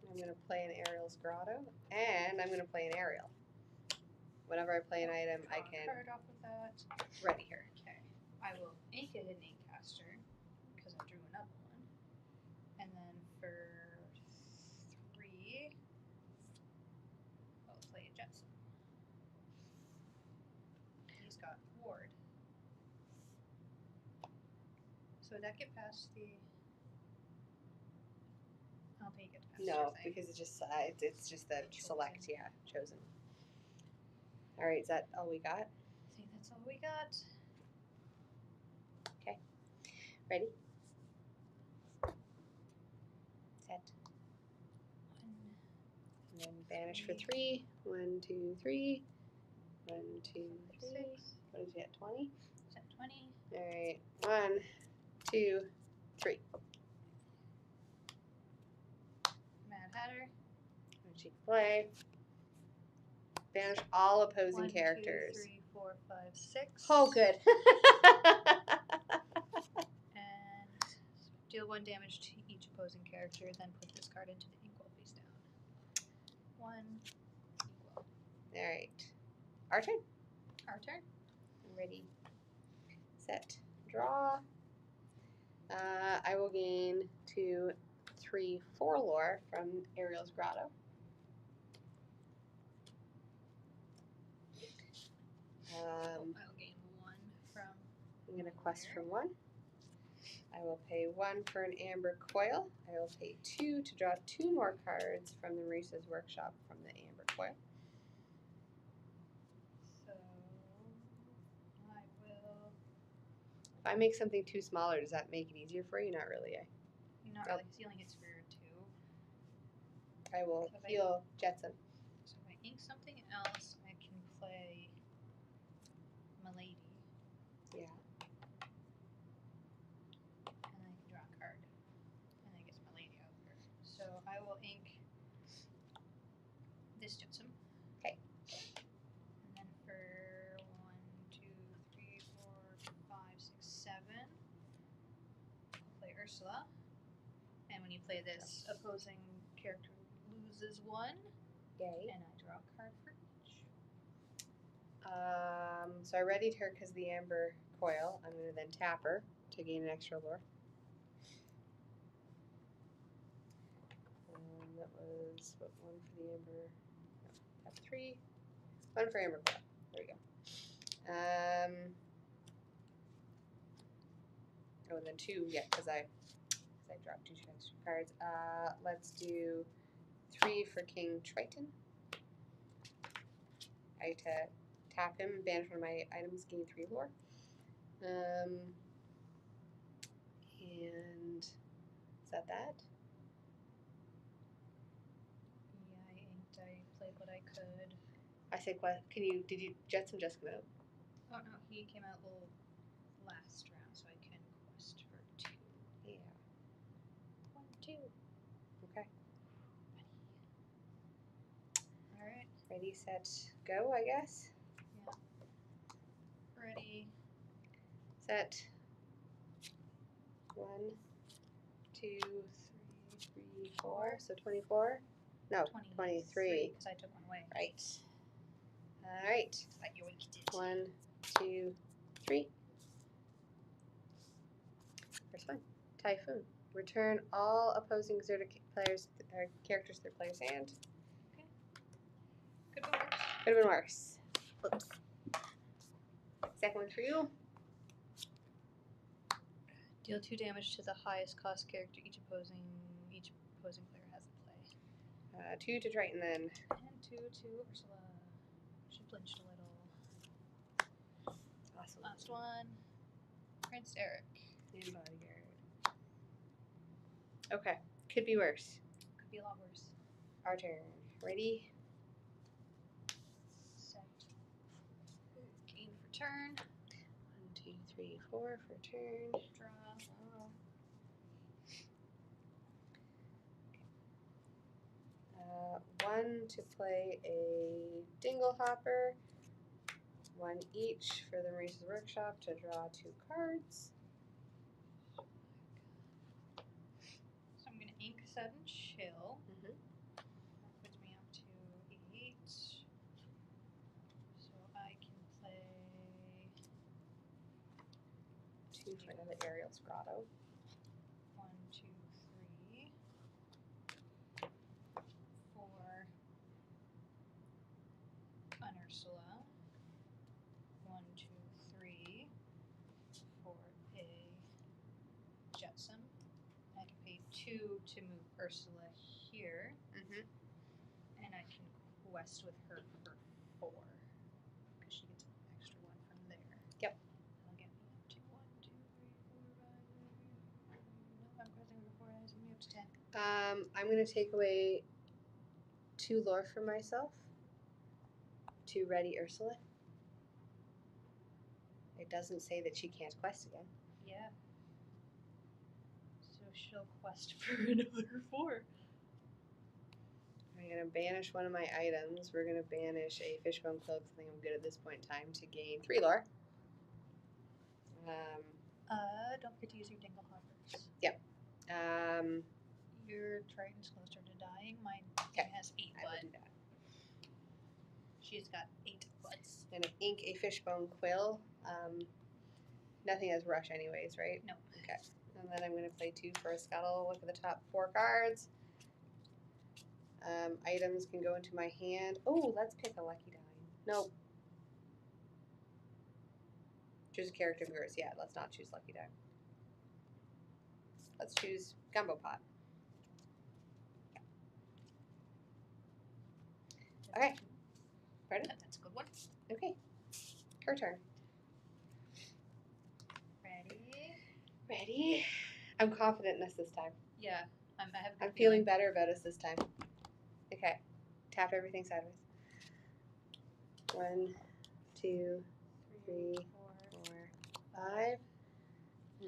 I'm going to play an Ariel's Grotto, and I'm going to play an Ariel. Whenever I play an item, I Draw a can card off of that. ready her. Okay. I will ink a Hidden Inkcaster because I drew another one. And then for 3, I'll play a Jetsam. He's got Ward. So would that get past the? I don't think it gets past your No, thing. because it's just the select, yeah, chosen. All right, is that all we got? I think that's all we got. Okay. Ready? Banish for 3. 1, 2, 3. 1, 2, 3. 6. What is he at? 20? Is that 20? Alright. 1, 2, 3. Mad Hatter. And she can play. Banish all opposing 1, 2, characters. 3, 4, 5, 6. Oh, good. And deal 1 damage to each opposing character, then put this card into the equal face down. 1 equal. Alright. Our turn. Our turn. Ready. Set. Draw. I will gain 2, 3, 4 lore from Ariel's Grotto. I'll gain 1 from. I'm going to quest for 1. I will pay 1 for an Amber Coil. I will pay 2 to draw 2 more cards from the Marissa's Workshop from the Amber Coil. So I will. If I make something too smaller, does that make it easier for you? Not really, eh? Not really, because he only gets for 2. I will So if heal Jetson. So if I ink something else, I can play Milady. Yeah. And I can draw a card. And that gets Milady out there. So I will ink this Jetsam. Okay. And then for 1, 2, 3, 4, 5, 6, 7, I'll play Ursula. And when you play this, opposing character loses 1. Yay. And I draw a card for each. So I readied her because the Amber Coil. I'm going to then tap her to gain an extra lore. That was what, 1 for the Amber. No, tap 3. 1 for Amber Coil. There we go. Oh, and then 2, yeah, because I dropped 2 extra cards. Let's do 3 for King Triton. I have to tap him, banish one of my items, gain 3 lore. And is that that? Yeah, I inked. I played what I could. I said, did you Jetson just come out? Oh no, he came out last round, so I can quest for 2. Yeah. 1, 2. Okay. Alright. Ready, set, go, I guess. Yeah. Ready. Set. 1, 2, 3, 4. So 24? No, 23. Because I took 1 away. Right. All right. I yoinked it. 1, 2, 3. First one. Typhoon. Return all opposing Xerdic players or characters to their player's hand. Okay. Could have been worse. Could have been worse. Oops. Second one for you. Deal 2 damage to the highest cost character each opposing player has in play. 2 to Triton then. And 2 to Ursula. She flinched a little. Awesome. Last one. Prince Eric. And bodyguard. Okay. Could be worse. Could be a lot worse. Our turn. Ready? Set. Gain for turn. 1, 2, 3, 4 for turn. Draw. 1 to play a Dingle Hopper. 1 each for the Marissa's Workshop to draw 2 cards. So I'm going to ink Sudden Chill. Mm-hmm. That puts me up to 8. So I can play 2 for another Ariel's Grotto. 1, 2, 3, 4 on Ursula. 1, 2, 3 for a Jetsam. I can pay 2 to move Ursula here, Mm-hmm. and I can quest with her for 4 because she gets an extra 1 from there. Yep. That'll get me up to 1, 2, 3, 4, 5. No, I'm questing for 4. That me up to 10. I'm going to take away 2 lore for myself to ready Ursula. It doesn't say that she can't quest again. Yeah. So she'll quest for another 4. I'm going to banish one of my items. We're going to banish a fishbone quill because I think I'm good at this point in time to gain 3 lore. Don't forget to use your dingle hoppers. Yep. Your Triton's closer to dying. Mine has 8 I will blood. do that. She's got 8 butts. I'm going to ink a fishbone quill. Nothing has rush anyways, right? No. Okay. And then I'm going to play 2 for a scuttle. Look at the top 4 cards. Items can go into my hand. Oh, let's pick a lucky die. Nope. Choose a character of yours. Yeah, let's not choose lucky die. Let's choose gumbo pot. Okay. Pardon? That's a good one. Okay. Her turn. Ready? Ready? I'm confident in us this time. Yeah. I have a I'm good feeling better about us this time. Okay. Tap everything sideways. 1, 2, 3, 4, 5.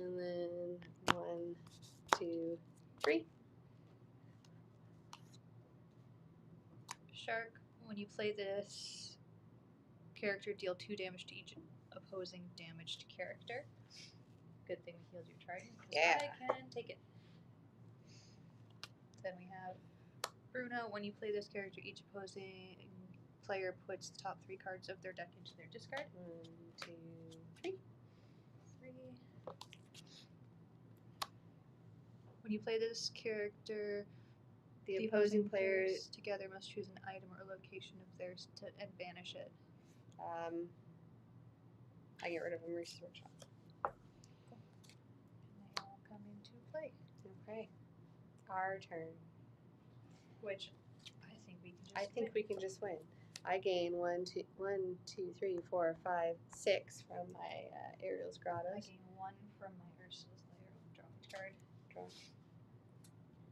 And then 1, 2, 3. Shark, when you play this character, deal 2 damage to each opposing damaged character. Good thing we healed your Trident, because Yeah. I can take it. Then we have Bruno, when you play this character, each opposing player puts the top 3 cards of their deck into their discard. 1, 2, 3. 3. When you play this character, The opposing player. together must choose an item or location of theirs and banish it. I get rid of Maurice's workshop. Cool. And they all come into play. Okay. Our turn. Which I think we can just I think we can just win. I gain 1, 2, 3, 4, 5, 6 from my Ariel's I Grottos. gain 1 from my Ursula's Lair. Draw each card. Draw.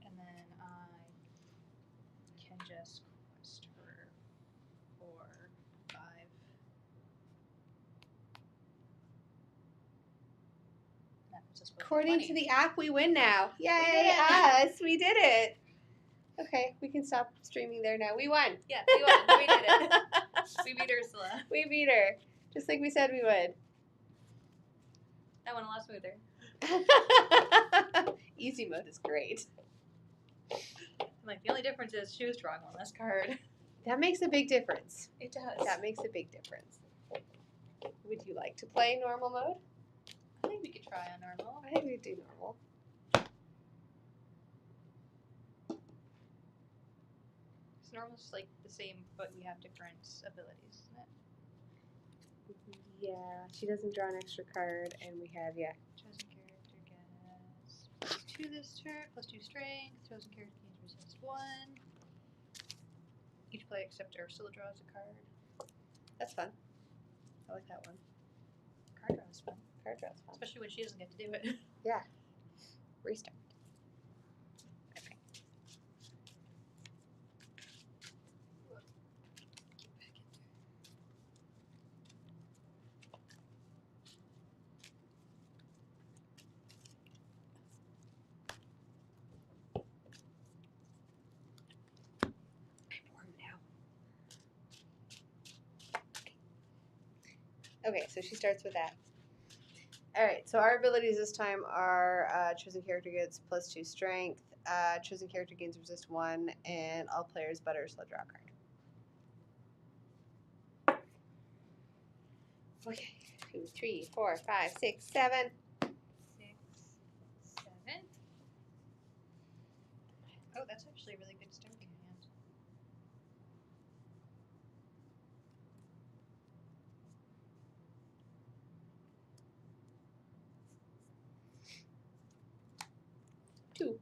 And then I can just quest for 4, 5. That puts us both at According 20. to the app, we win now. Yay, did it. us! We did it. Okay, we can stop streaming there now. We won. Yeah, we won. We did it. We beat Ursula. We beat her, just like we said we would. That went a lot smoother. Easy mode is great. Like, the only difference is she was drawing one less card. That makes a big difference. It does. That makes a big difference. Would you like to play normal mode? I think we could try on normal. I think we do normal. Normal's like the same, but we have different abilities, isn't it? Yeah, she doesn't draw an extra card, and we have, Chosen character gets +2 this turn, +2 strength. Chosen character gains resist 1. Each player except Ursula draws a card. That's fun. I like that one. Card draw is fun, Card draw's fun. especially when she doesn't get to do it. Restart. Okay. I'm warm now. Okay, so she starts with that. Alright, so our abilities this time are chosen character gets +2 strength, chosen character gains resist 1, and all players but Ursula draw a card. Okay, 2, 3, 4, 5, 6, 7. 6, 7. Oh, that's actually a really good starting hand. Two.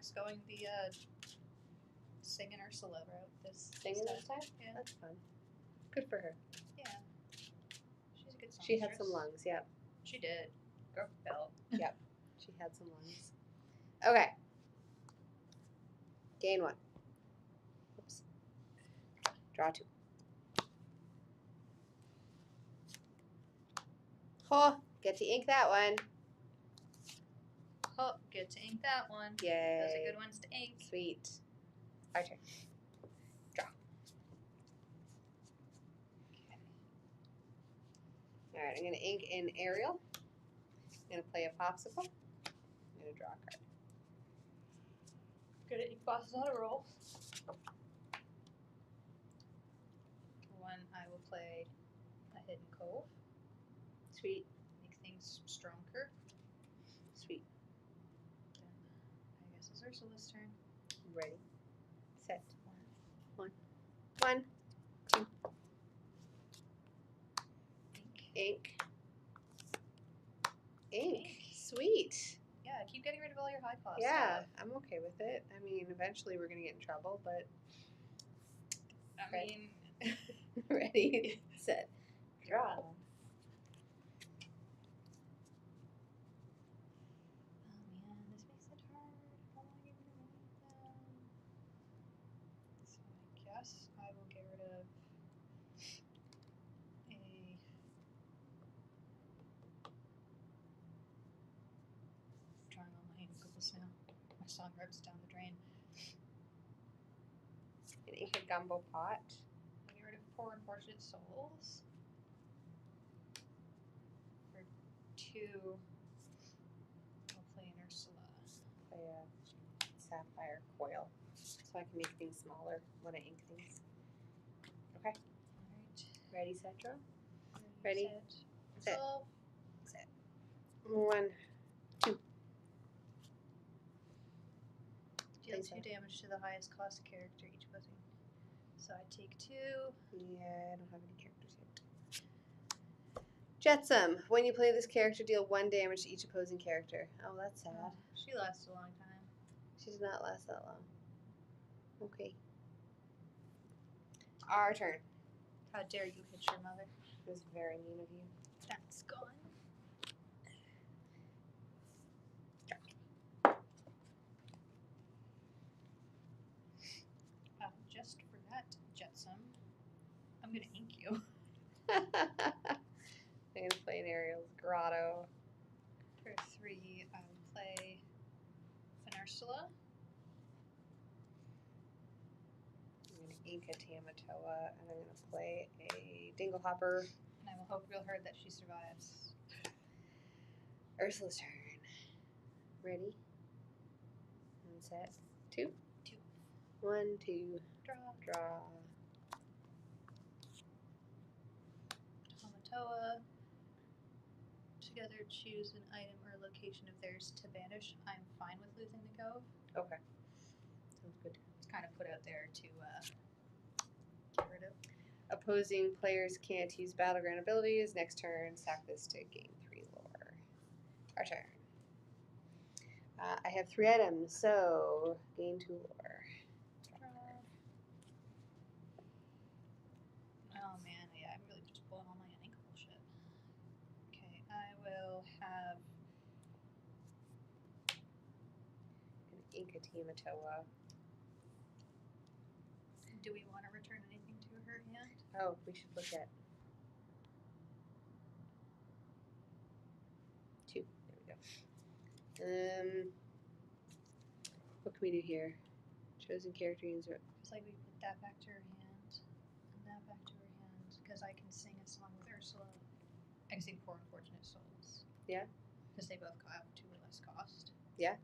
likes going the singing Ursula route this Singing time. this time? Yeah. That's fun. Good for her. Yeah. She's a good songstress. She had some lungs, yep. She did. Girl belt. Yep. She had some lungs. Okay. Gain 1. Oops. Draw 2. Oh, get to ink that one. Oh, get to ink that one. Yay. Those are good ones to ink. Sweet. Our turn. Draw. Okay. Alright, I'm going to ink in Ariel. I'm going to play a popsicle. I'm going to draw a card. Good at ink bosses on a roll. One, I will play a hidden cove. Sweet. Make things stronger. Sweet. Then I guess it's Ursula's turn. Ready. Set. 1. 1. 2. Ink. Ink. Ink. Sweet. Yeah, keep getting rid of all your high cost Yeah, stuff. I'm okay with it. I mean, eventually we're going to get in trouble, but I Right. mean, ready, set, draw. oh man, this makes it hard. How am I even gonna read them? So I guess I will get rid of a. Drawing all my inkables now. My song rips down the drain. An ink a gumbo pot. Get rid of Poor Unfortunate Souls. For 2, I'll play an Ursula. Play a sapphire coil, so I can make things smaller when I ink things. Okay. Alright. Ready, set, draw. Ready, Set. set. Resolve. Set. 1, 2. Deal Please 2 damage to the highest cost character each opposing. So I take 2. Yeah, I don't have any characters yet. Jetsam. When you play this character, deal 1 damage to each opposing character. Oh, that's sad. She lasts a long time. She does not last that long. Okay. Our turn. How dare you hit your mother? It was very mean of you. That's gone. Just for that, Jetsam, I'm gonna ink you. I'm going to play an Ariel's Grotto. For 3, I will play an Ursula. I'm going to ink a Tamatoa, and I'm going to play a Dinglehopper. And I will hope real hard that she survives. Ursula's turn. Ready? And set. 2. 2. 1, 2. Draw. Draw. Tamatoa. Together choose an item or location of theirs to banish. I'm fine with losing the cove. Okay. Sounds good. It's kind of put out there to get rid of. Opposing players can't use battleground abilities. Next turn, sack this to gain 3 lore. Our turn. I have 3 items, so gain 2 lore. Oh man, yeah, I'm really just pulling all my ink bullshit. Okay, I will have. An ink a Tamatoa. Do we want to return anything to her hand? Oh, we should look at 2. There we go. What can we do here? Chosen character user. It's like we put that back to her hand, and that back to her hand, because I can sing a song with Ursula. I can sing Poor Unfortunate Souls. Yeah. Because they both have 2 or less cost. Yeah.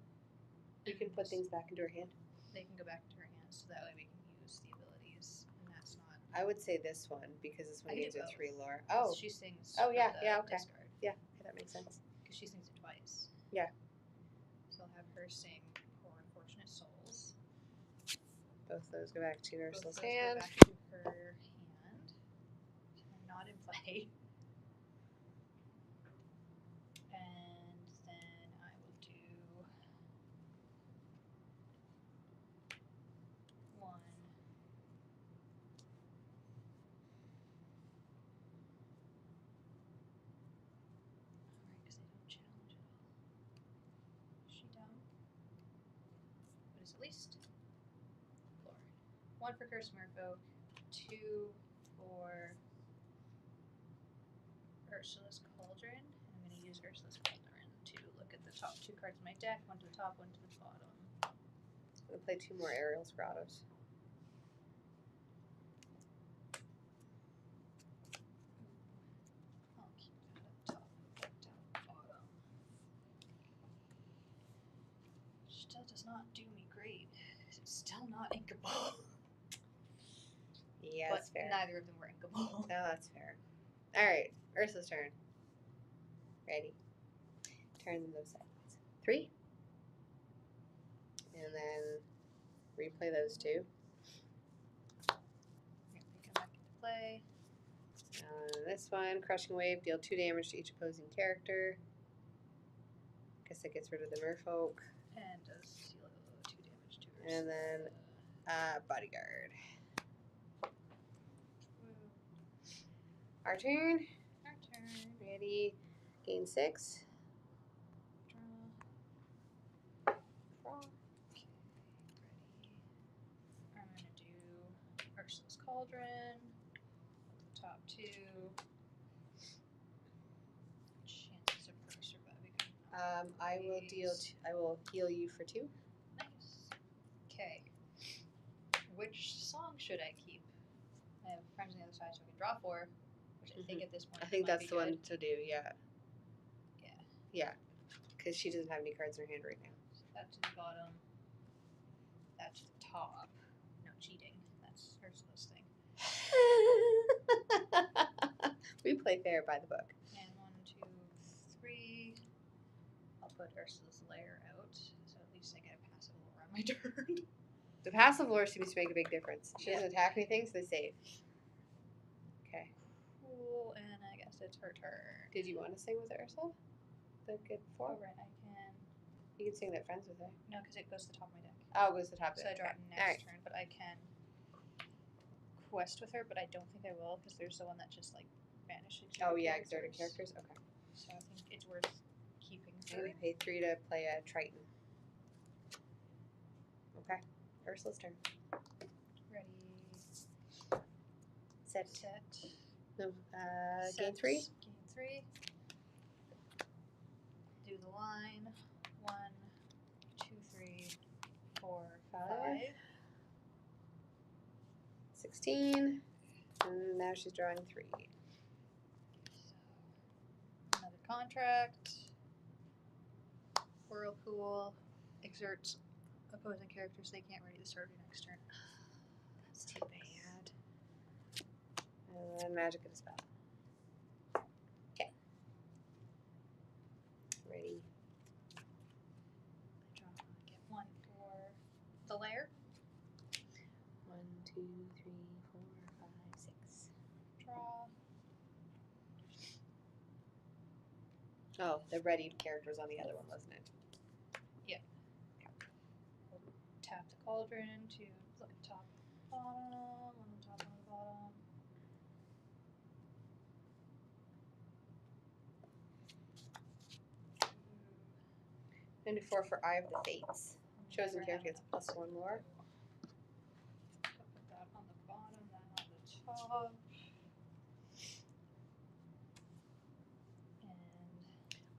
You can put things back into her hand. They can go back to her hand, so that way we can use the abilities, and that's not. I would say this one because this one I can gives do her both. 3 lore. Oh. She sings. Oh, yeah, for the yeah, okay. Discard, Yeah, okay, that makes sense. because she sings it twice. Yeah. So I'll have her sing Poor Unfortunate Souls. Both those go back to Both Ursula's those hand. go back to her hand. So they're not in play. And then I will do but it's at least lore. 1 for Curse Merfolk, 2 for Ursula's Cauldron. And I'm going to use Ursula's Cauldron to look at the top 2 cards of my deck, 1 to the top, 1 to the bottom. I'm gonna play 2 more aerial grottos. I'll keep that up top and put down the bottom. Still does not do me great. It's still not inkable. Yeah, but that's fair. neither of them were inkable. No, that's fair. Alright, Ursula's turn. Ready. Turn those sides. 3. And then replay those 2. They come back into play. This one, Crushing Wave, deal 2 damage to each opposing character. Guess that gets rid of the merfolk. And does deal 2 damage to Ursula. And then Bodyguard. Our turn. Our turn. Ready. Gain 6. Draw. Draw. Okay, ready. I'm going to do Ursula's Cauldron. The top 2. Chances of her surviving. I will deal. I will heal you for 2. Nice. Okay. Which song should I keep? I have friends on the other side, so I can draw 4, which I think at this point I think might that's be the one good. to do. Yeah. Yeah. Yeah. Because she doesn't have any cards in her hand right now. So that to the bottom. That to the top. No cheating. That's Ursula's thing. We play fair by the book. And 1, 2, 3. I'll put Ursula's lair out, so at least I get a passive lore on my turn. The passive lore seems to make a big difference. She doesn't attack anything, so they save. Okay. Cool, and I guess it's her turn. Did you want to sing with Ursula? The good before? Oh, right, I can. You can sing that Friends with her. No, because it goes to the top of my deck. Oh, it goes to the top of So it. I draw Okay. it next Alright. turn, but I can quest with her, but I don't think I will, because there's the one that just, like, vanished. Oh, yeah, exotic characters? Okay. So I think it's worth keeping I'm her. going to pay 3 to play a Triton. Okay. Ursula's turn. Ready. Set. Set. No, Set. gain 3. Gain 3. Do the line. 1, 2, 3, 4, 5. 16. And now she's drawing 3. So, another contract. Whirlpool. Exerts opposing characters they can't ready the start of your next turn. That's too bad. And then magic and a spell. Okay. Ready. Draw. Get 1 for the lair. 1, 2, 3, 4, 5, 6. Draw. Oh, the readied character was on the other one, wasn't it? Tap the cauldron to look at top, bottom, on the top, on the bottom. And 4 for Eye of the Fates. Chosen character gets +1 more. Put that on the bottom, that on the top. And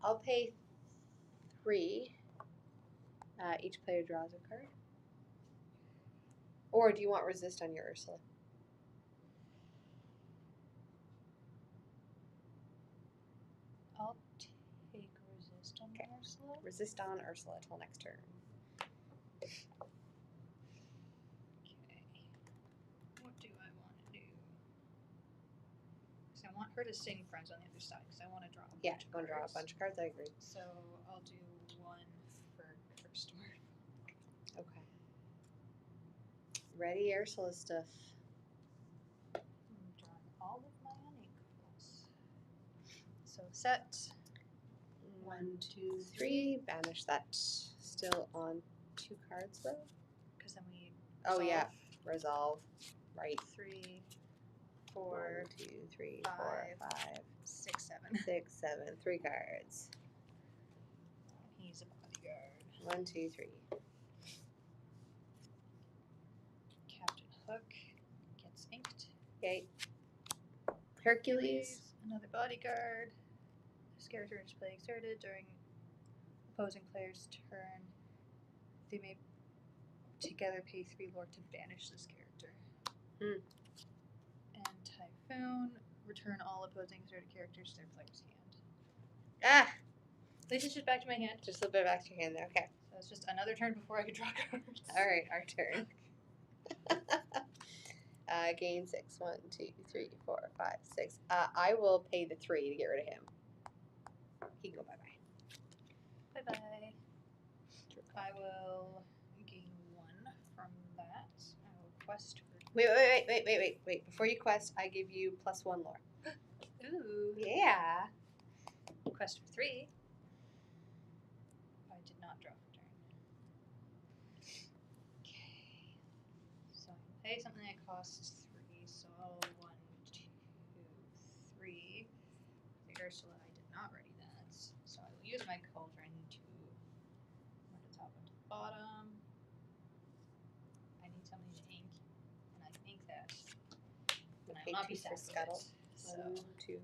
I'll pay 3. Each player draws a card. Or do you want resist on your Ursula? I'll take resist on Ursula. Resist on Ursula till next turn. Okay. What do I want to do? Because I want her to sing Friends on the other side, because I want to draw a bunch Yeah, of going to draw a cards. bunch of cards, I agree. So I'll do 1 for Cursed Word. Okay. Ready, Ursula stuff. I'm drawing all of my uninkables. So set. 1, 2, 3. Banish that. Still on 2 cards though. Because then we. Oh yeah, resolve. resolve. Right. 3, 4, 4, 2, 3, 4, 5, 5, 6, 7. 6, 7. 3 cards. He's a bodyguard. 1, 2, 3. Hook gets inked. Okay. Hercules. Another bodyguard. This character is play exerted during opposing player's turn. They may together pay 3 lore to banish this character. Hmm. And Typhoon, return all opposing exerted characters to their player's hand. Ah! At least it's just back to my hand. Just a little bit back to your hand there. Okay. So it's just another turn before I could draw cards. Alright, our turn. Gain 6. 1, 2, 3, 4, 5, 6. I will pay the 3 to get rid of him. He can go bye-bye. Bye-bye. I will gain 1 from that. I will quest for... Wait. Before you quest, I give you +1 lore. Ooh. Yeah. Quest for 3. I did not draw for turn. Okay. So I pay something that costs 3, so 1, 2, 3. The Ursula, I did not ready that. So I will use my cauldron to run the top and to the bottom. I need something to ink, and I can ink that. And I will not be sad with Scuttle. it. So 1, 2,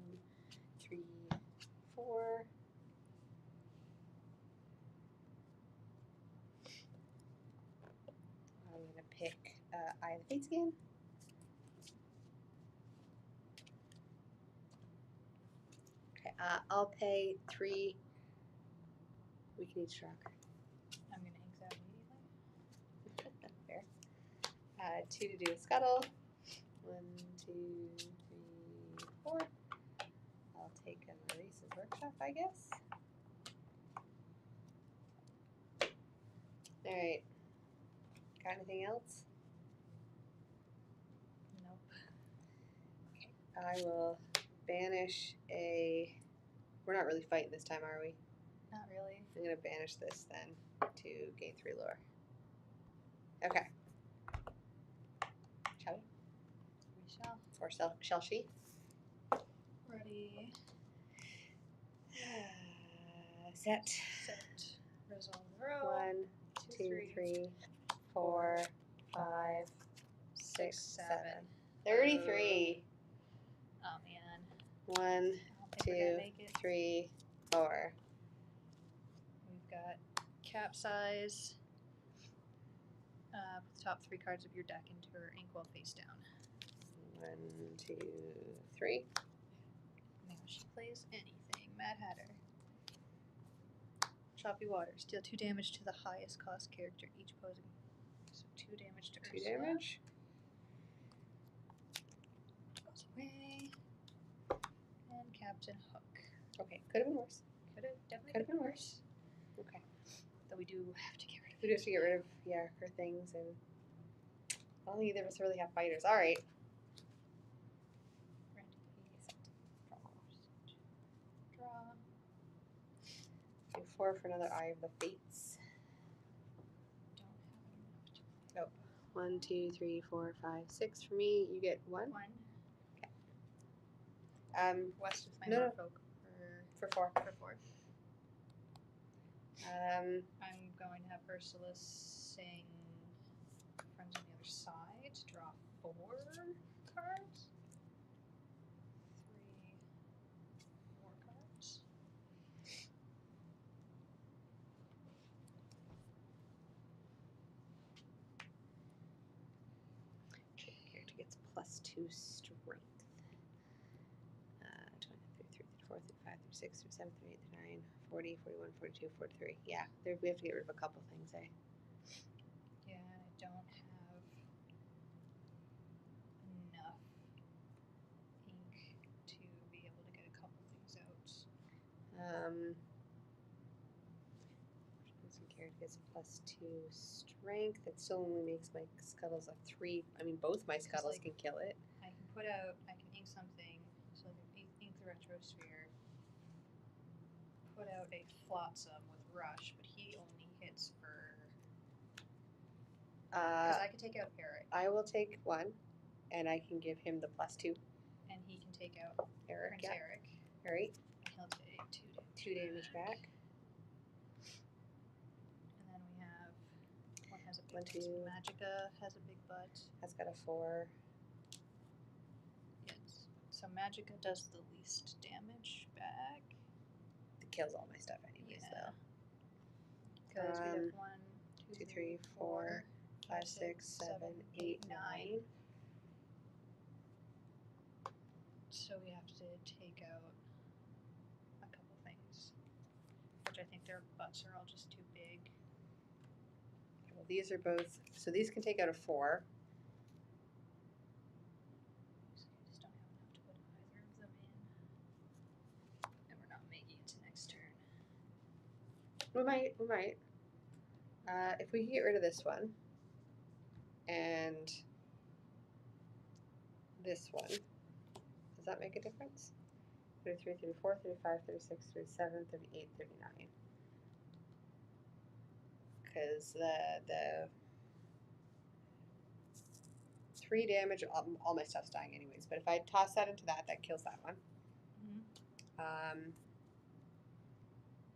3, 4. I'm gonna pick Eye of the Fates again. Okay, I'll pay 3. We can each draw a card. I'm gonna ink that immediately. Fair. 2 to do a scuttle. 1, 2, 3, 4. I'll take a Maurice's Workshop, I guess. Alright. Got anything else? Nope. Okay. I will banish a... We're not really fighting this time, are we? Not really. I'm going to banish this then to gain 3 lore. Okay. Shall we? We shall. Or shall she? Ready. Set. Set. Resolve the row. 1, 2, 3, 4, 5, 6, 7. 33. Oh man. 1, I don't think we're 2, gonna make it. 3, 4. We've got capsize. Put the top 3 cards of your deck into her ink while face down. 1, 2, 3. Now she plays anything. Mad Hatter. Choppy Water. Deal 2 damage to the highest cost character each opposing. So 2 damage to 2 Ursula. damage. Goes away. And Captain Hook. Okay, could have been worse. Definitely Could have been worse. Okay. Though we do have to get rid of We do have to get rid of, her things, and I don't think either of us really have fighters. Alright. Draw. Do 4 for another Eye of the Fates. Don't have enough to Nope. 1, 2, 3, 4, 5, 6 for me. You get 1. 1. West with my No, no. Merfolk For 4. for 4. Um, I'm going to have Ursula sing Friends on the Other Side to draw 4 cards. 3, 4 cards. character gets +2 strength. 20, 34, 35, 36, 37, 38, 39, 40, 41, 42, 43. Yeah, we have to get rid of a couple things, eh? Yeah, and I don't have enough ink to be able to get a couple things out. Some character gets +2 strength. It still only makes my scuttles a 3. I mean, both my scuttles like, can kill it. I can ink something, so I can ink the Retrosphere, put out a Flotsam with Rush, but he only hits for... Because I can take out Eric. I will take 1, and I can give him the +2. And he can take out Eric, Prince yeah. Eric. Alright. And he'll take 2 damage. 2 damage back. And then we have 1 has a big 1, butt. 2. Magica has a big butt. That's got a 4. Yes. So Magica does the least damage back. It kills all my stuff anyways, though. Because we have 1, 2, 3, 4, 5, 6, 7, 8, 9. So we have to take out a couple things, which I think their butts are all just too big. Well, these are both, so these can take out a 4. So I just don't have enough to put either of them in. And we're not making it to next turn. We might. If we can get rid of this one and this one, does that make a difference? 33, 34, 35, 36, 37, 38, 39. Because the 3 damage, all my stuff's dying anyways. But if I toss that into that kills that one.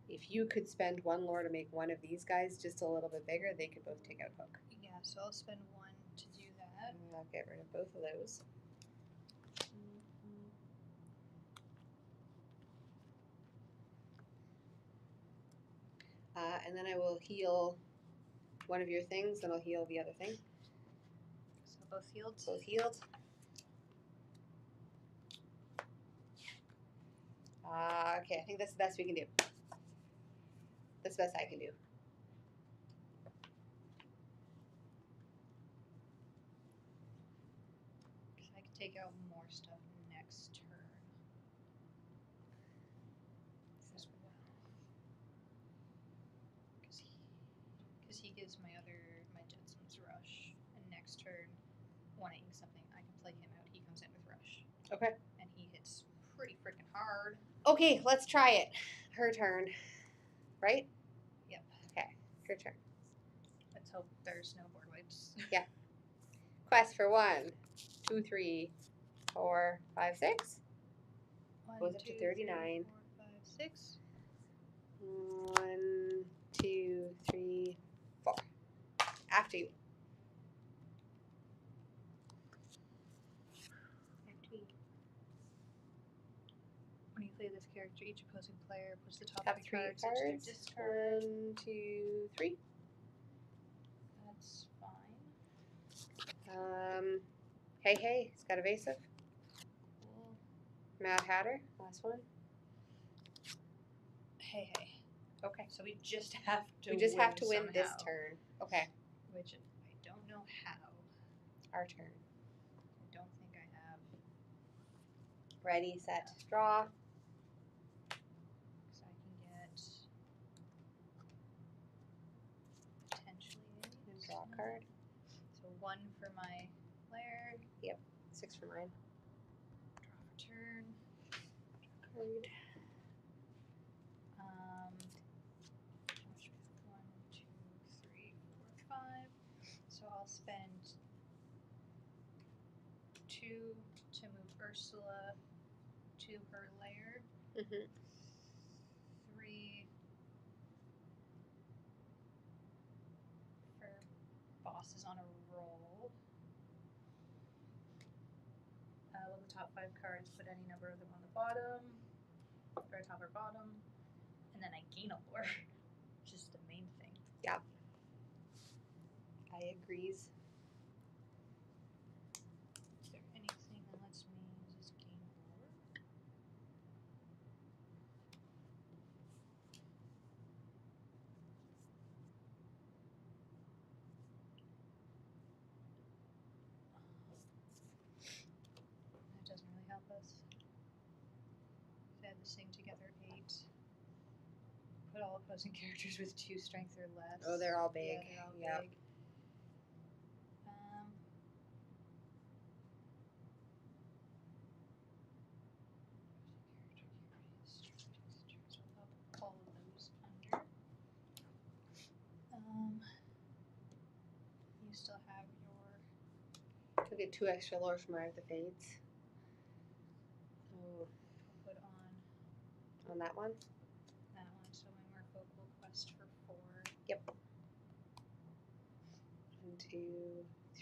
If you could spend 1 lore to make one of these guys just a little bit bigger, they could both take out Hook. Yeah, so I'll spend 1 to do that. And I'll get rid of both of those. And then I will heal one of your things, then I'll heal the other thing. So both healed? Both healed. Okay, I think that's the best we can do. That's the best I can do. I can take out more stuff next turn as well. Because he gives my Jensen's rush, and next turn, when I ink something, I can play him out. He comes in with rush. Okay. And he hits pretty freaking hard. Okay, let's try it. Her turn. Right? Yep. Okay, her turn. Let's hope there's no board wipes. Yeah. Quest for 1, 2, 3, 4, 5, 6. 1, Goes up to 39. 4, 5, 6. 1, 2, 3, 4. After you. When you play this character, each opposing player puts the top Top 3 3 cards cards. into their discard. 1, 2, 3. That's fine. Hey, it's got evasive. Cool. Mad Hatter, last one. Hey. Okay. So we just have to We just have to win somehow, this turn. Okay. Which I don't know how. Our turn. I don't think I have. Ready, set, draw. So I can get potentially And draw a card. So 1 for my lair. 6 for mine. Draw for turn. Card. 1, 2, 3, 4, 5. So I'll spend 2 to move Ursula to her lair. 3 for bosses on a roll. With the top 5 cards, put any number of them on the bottom, or top or bottom, and then I gain a lore, which is the main thing. Yeah. I agrees. Is there anything that lets me just gain lore? That doesn't really help us. If I had to sing together 8. Put all opposing characters with 2 strength or less. Oh, they're all big. Yeah, they're all Yep. big. All of those under. You still have your. You'll get 2 extra lore from Eye of the Fades. So Put on that one. that one, so my Merfolk will quest for 4. Yep. 2,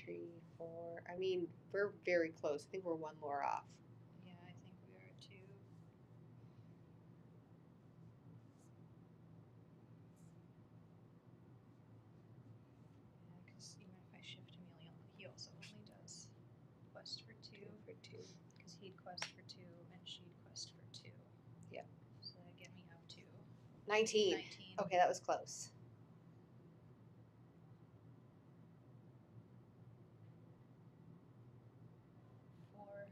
3, 4. I mean, we're very close. I think we're one lore off. Yeah, I think we are too. Because even if I shift Amelia, he also only does quest for 2. 2 for 2. Because he'd quest for 2 and she'd quest for 2. Yep. So that'd get me up to 19. 19. Okay, that was close. For,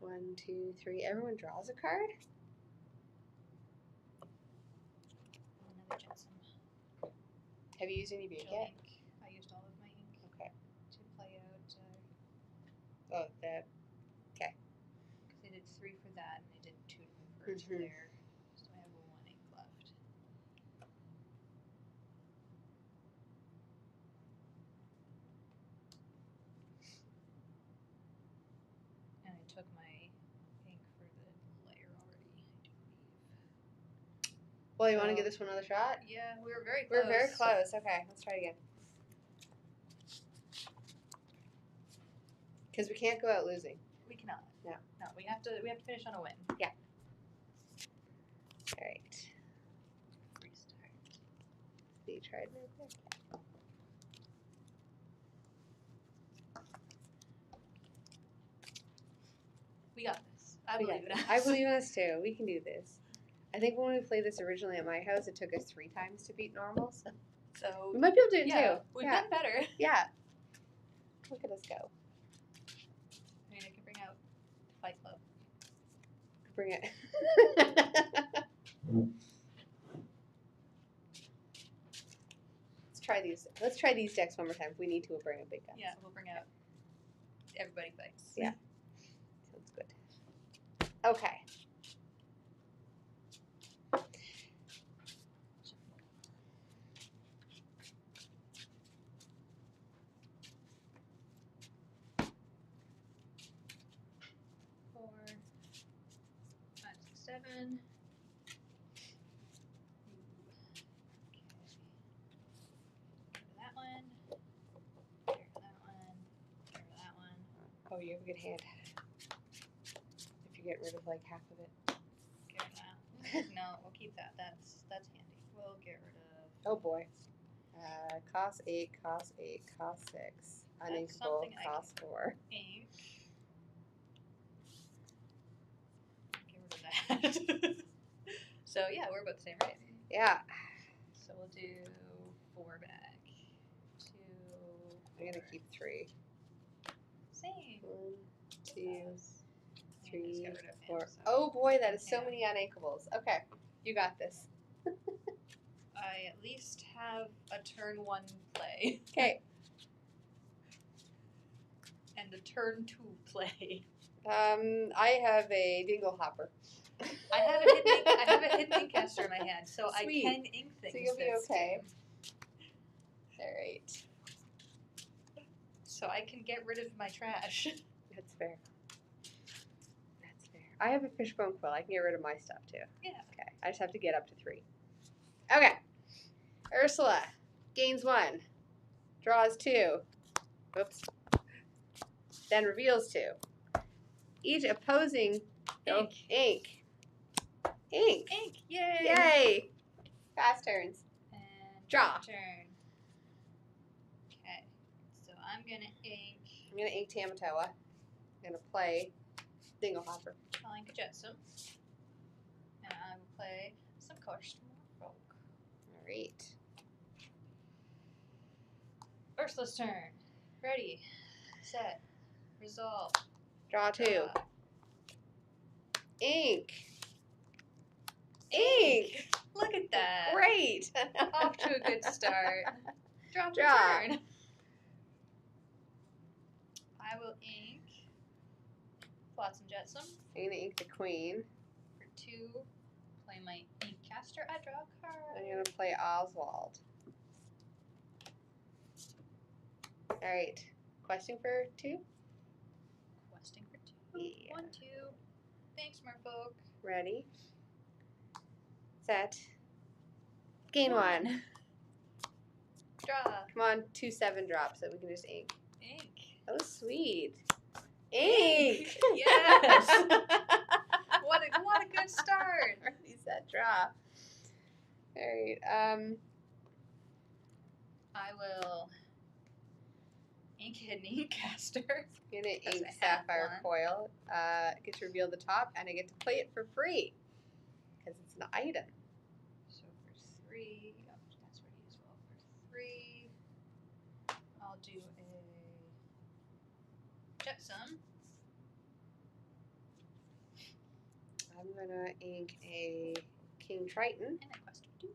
One, 2, 3. Everyone draws a card? another Jetsam. Have you used any of your Jill yet? ink. I used all of my ink Okay. to play out. Oh, the. Okay. Because I did 3 for that and I did 2 to convert to there. So I have 1 ink left. And I took my ink for the layer already, I do believe. Well, you want to give this one another shot? Yeah, we were very close. We're very close. Okay, let's try it again. Because we can't go out losing. We cannot. No. No, we have to finish on a win. All right. Restart. So you tried real quick. We got this. I believe in us. I believe in us too. We can do this. I think when we played this originally at my house, it took us 3 times to beat normals. So We might be able to do it yeah, too. we've done better. Yeah. Look at us go. I mean, I can bring out Fight Club. Bring it. Let's try these decks one more time. If we need to, we'll bring out big guns. Yeah, we'll bring out Everybody Fights. Yeah. Sounds good. Okay. Four, 5, 6, 7. That one. Get rid of that one. Get rid of that one. Oh, you have a good hand. If you get rid of like half of it. Get rid of that. No, we'll keep that. That's handy. We'll get rid of. Oh boy. Cost 8, cost 8, cost 6. Uninkable, something I cost 4. Ink. Get rid of that. So yeah, we're about the same, right? Yeah. So we'll do 4 back. 2. I'm gonna keep 3. Same. 1, 2, Just 3, get rid of him, 4. so- Oh boy, that is so Yeah. many uninkables. Okay, you got this. I at least have a turn 1 play Okay. and a turn 2 play. I have a dingle hopper. I have a hidden ink caster in my hand, so Sweet. I can ink things. So you'll be this okay. game. All right. So I can get rid of my trash. That's fair. That's fair. I have a fishbone quill. I can get rid of my stuff too. Yeah. Okay. I just have to get up to 3. Okay. Ursula gains 1, draws 2. Oops. Then reveals 2. Each opposing Ink. Ink. Ink. Yay. Yay. Fast turns. And Draw. Turn. Okay. So I'm gonna ink. I'm gonna ink Tamatoa. I'm gonna play Dinglehopper. I'll ink a Jetsam. And I will play some Cursed Folk. All right. Ursula's turn. Ready. Set. Resolve. Draw 2. Draw. Ink. Ink. Look at that. Great. Off to a good start. Draw for Draw. turn. I will ink Flotsam Jetsam I'm gonna ink the Queen. for 2. Play my ink caster. I draw a card. I'm gonna play Oswald. All right. Questing for 2? Yeah. 1, 2. Thanks, Merfolk. Ready, set, gain 1. Draw. Come on, 2 7 drops so we can just ink. Ink. That was sweet. Ink. Yes. What a good start. Ready, set, draw. All right. I will ink an Inkcaster. I'm gonna Because ink I have sapphire one. coil. I get to reveal the top, and I get to play it for free because it's an item. So for 3, oh, that's ready as well. For 3, I'll do a Jetsam. I'm gonna ink a King Triton And a Quest for 2.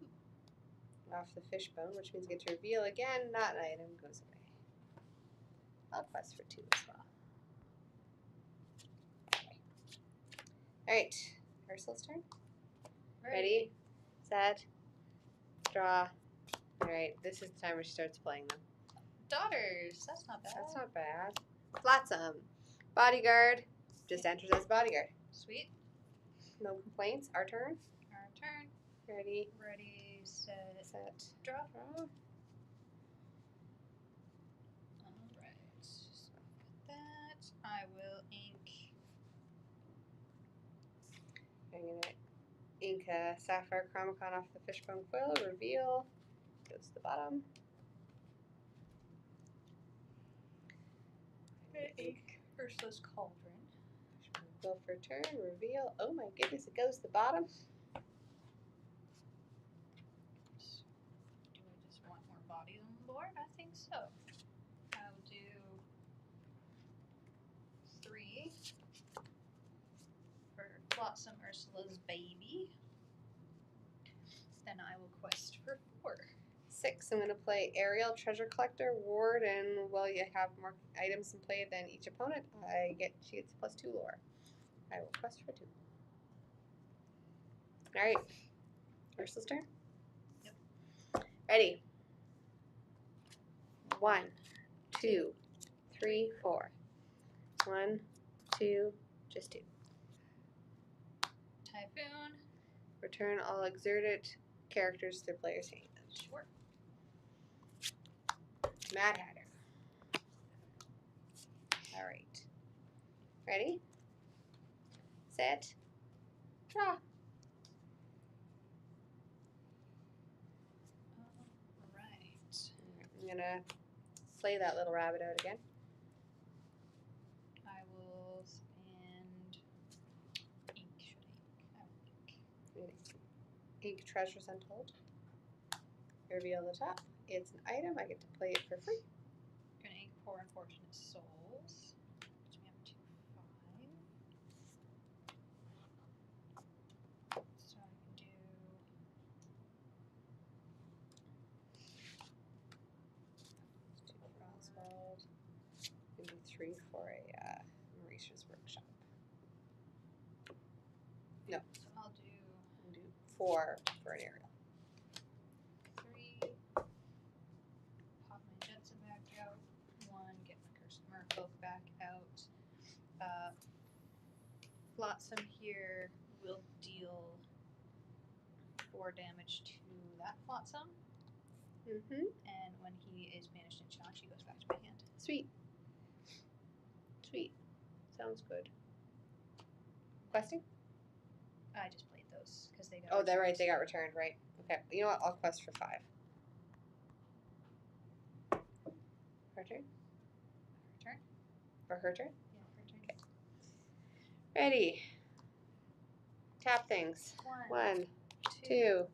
off the fishbone, which means I get to reveal again. Not an item, goes away. I'll quest for 2 as well. All right, Ursula's turn. Ready, set, draw. All right, this is the time where she starts playing them. Daughters. That's not bad. That's not bad. Flotsam, bodyguard, just enters as bodyguard. Sweet. No complaints. Our turn. Our turn. Ready, Ready, set, set, draw. draw. Alright. So with that, I will ink. I'm gonna ink a sapphire chromicon off the fishbone quill. Reveal. Goes to the bottom. Ink Ursula's Cauldron. Fishbone quill for turn. Reveal. Oh my goodness! It goes to the bottom. Do I just want more bodies on the board? I think so. I'll do 3 for Flotsam Ursula's baby. Then I will quest for 4. 6. I'm gonna play Aerial Treasure Collector Ward, and while you have more items in play than each opponent, she gets +2 lore. I will quest for 2. All right, Ursula's turn. Yep. Ready. 1, 2, 3, 4. 1, 2, just 2. Typhoon. Return all exerted characters to their player's hand. Sure. Mad Hatter. All right. Ready? Set. Draw. Alright. I'm gonna play that little rabbit out again. I will spend ink. Should I ink? I will ink. Ink Treasures Untold. Reveal the top. It's an item. I get to play it for free. I'm gonna ink 4 Unfortunate Souls. Which we have 2, 5. So I can do 2 for Oswald. Maybe 3 for a Mauritius Workshop. No. So I'll do I'll do 4 for an Aerial. 3. Pop my Jetson back out. 1. Get my Cursed Merfolk back out. Flotsam here will deal 4 damage to that Flotsam. Mm-hmm. And when he is banished and challenged, he goes back to my hand. Sweet. Sweet. Sounds good. Questing? I just played those because they got. Oh, they're right. returned. They got returned, right? Okay. You know what? I'll quest for 5. Her turn? Return? Or her turn? Yeah, return. Okay. Ready. Tap things. 1, 2,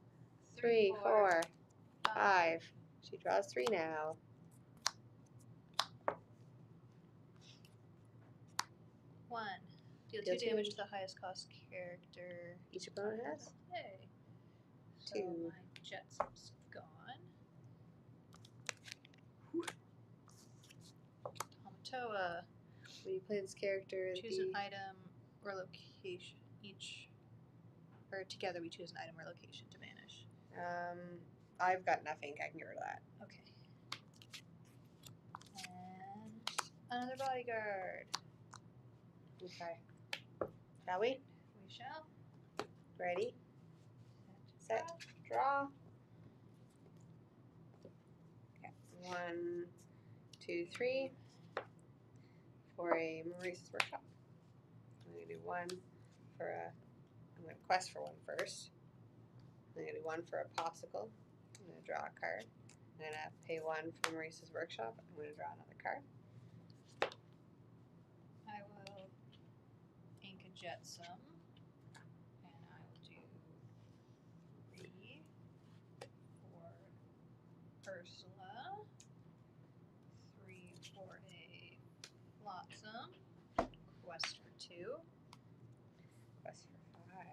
3, 4, 5. She draws 3 now. 1. Deal Deal 2 2 damage to the highest cost character Each opponent has. play. So 2. my Jetson's gone. Tamatoa. When you play this character, Choose an item or location. Each, or together we choose an item or location to banish. I've got nothing. I can get rid of that. Okay. And another bodyguard. Okay. Shall we? We shall. Ready? Set. Draw. Okay. 1, 2, 3. For a Maurice's workshop. I'm going to do 1 for a. I'm going to quest for 1 first. I'm going to do 1 for a popsicle. I'm going to draw a card. I'm going to pay 1 for Maurice's workshop. I'm going to draw another card. I will ink a jetsam, and I will do 3 for Ursula, 3 for a flotsam, quest for 2, Quest for 5.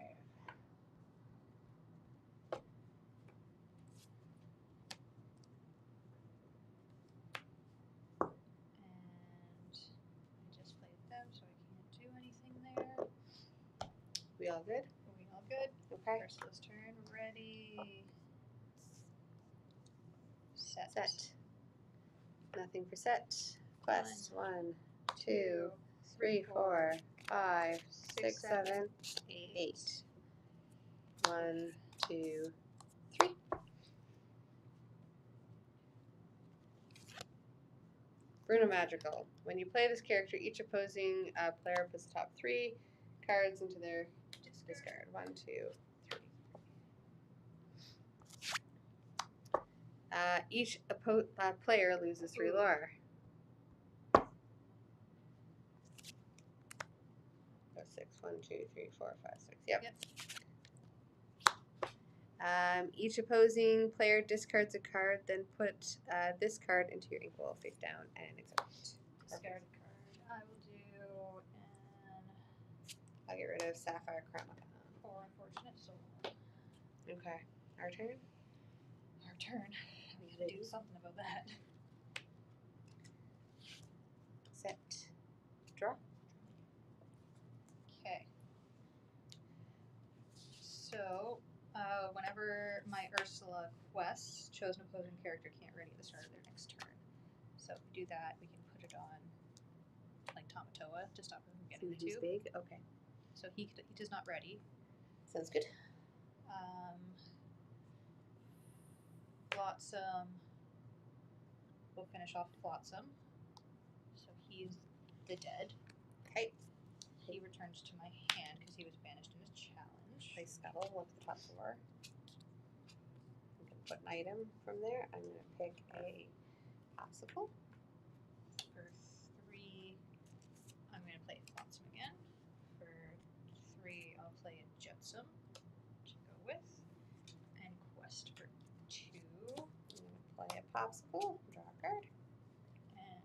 and I just played them, so I can't do anything there. We all good? Are we all good? Okay. Ursula's turn. Ready. Set. Set. Nothing for set. Quest. 1, 2, 3, 4, 5, 6, 7, 8. 1, 2, 3. Bruno Magical. When you play this character, each opposing player puts the top 3 cards into their discard. 1, 2, 3. Each player loses 3 lore. Go 6. 1, 2, 3, 4, 5, 6. Yep. Each opposing player discards a card, then put this card into your inkwell face down and exert. Discard a card. I will do an I'll get rid of Sapphire Chronicon. 4 Unfortunate Soul. Okay. Our turn? Our turn. We gotta do something about that. Set. Draw. Okay. So, whenever my Ursula quests, chosen opposing character can't ready at the start of their next turn. So if we do that, we can put it on, like, Tamatoa to stop him from getting the 2. Big. Okay. So he does not ready. Sounds good. Flotsam. We'll finish off Flotsam. So he's the dead. Okay. He returns to my hand because he was banished in his challenge. Play Scuttle, look at the top 4. I'm going to put an item from there. I'm going to pick a popsicle. For 3, I'm going to play Flotsam again. For 3, I'll play a Jetsam to go with. And quest for 2. I'm going to play a popsicle, draw a card. And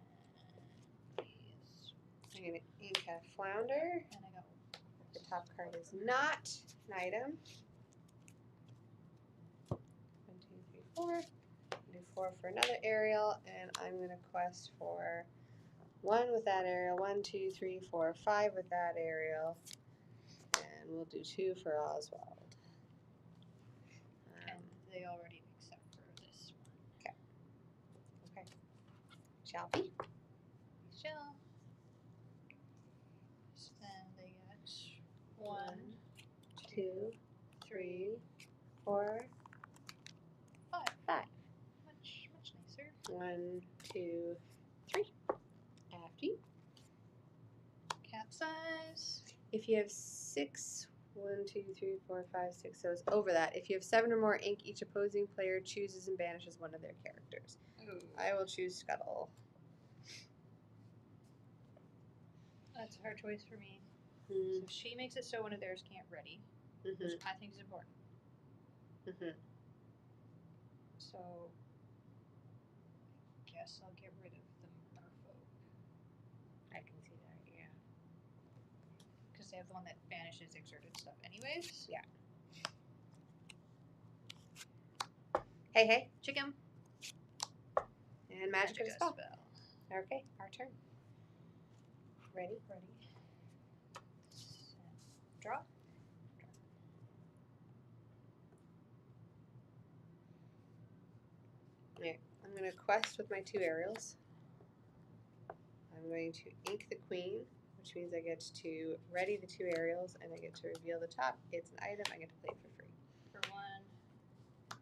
yes. I'm going to ink a flounder. And I got The top card is not an item. 1, 2, 3, 4. Do 4 for another aerial, and I'm going to quest for 1 with that aerial, 1, 2, 3, 4, 5 with that aerial, and we'll do 2 for Oswald. and they already accept for this one. Okay. Shall we? We shall. So then they get 1, 2, 3, 4, 5. 5. Much nicer. 1, 2, 3. After you. Capsize. If you have 6, 1, 2, 3, 4, 5, 6, so it's over that. If you have 7 or more ink, each opposing player chooses and banishes one of their characters. Ooh. I will choose Scuttle. That's a hard choice for me. Mm-hmm. So she makes it so one of theirs can't ready, which I think is important. Mm-hmm. So I guess I'll get rid of the merfolk. I can see that, yeah. Because they have the one that banishes exerted stuff anyways. Yeah. Hey, hey. Chicken. And magic of spell. Okay, our turn. Ready? Ready. Draw. Okay, I'm going to quest with my 2 aerials. I'm going to ink the queen, which means I get to ready the 2 aerials and I get to reveal the top. It's an item. I get to play it for free. For 1,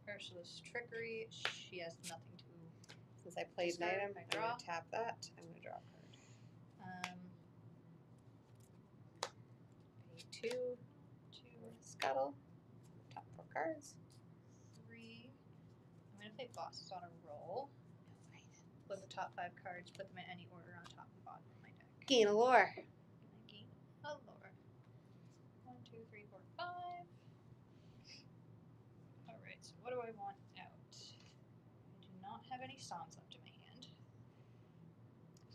Ursula's Trickery. She has nothing to. Since I played an Discard, item, I I'm draw. going to tap that. I'm going to draw a card. Pay 2. 2, Scuttle. Top 4 cards. 3. I'm going to play bosses on a roll. Flip the top 5 cards, put them in any order on top and bottom of my deck. Gain a lore. Gain a lore. 1, 2, 3, 4, 5. Alright, so what do I want out? I do not have any Psalms left in my hand.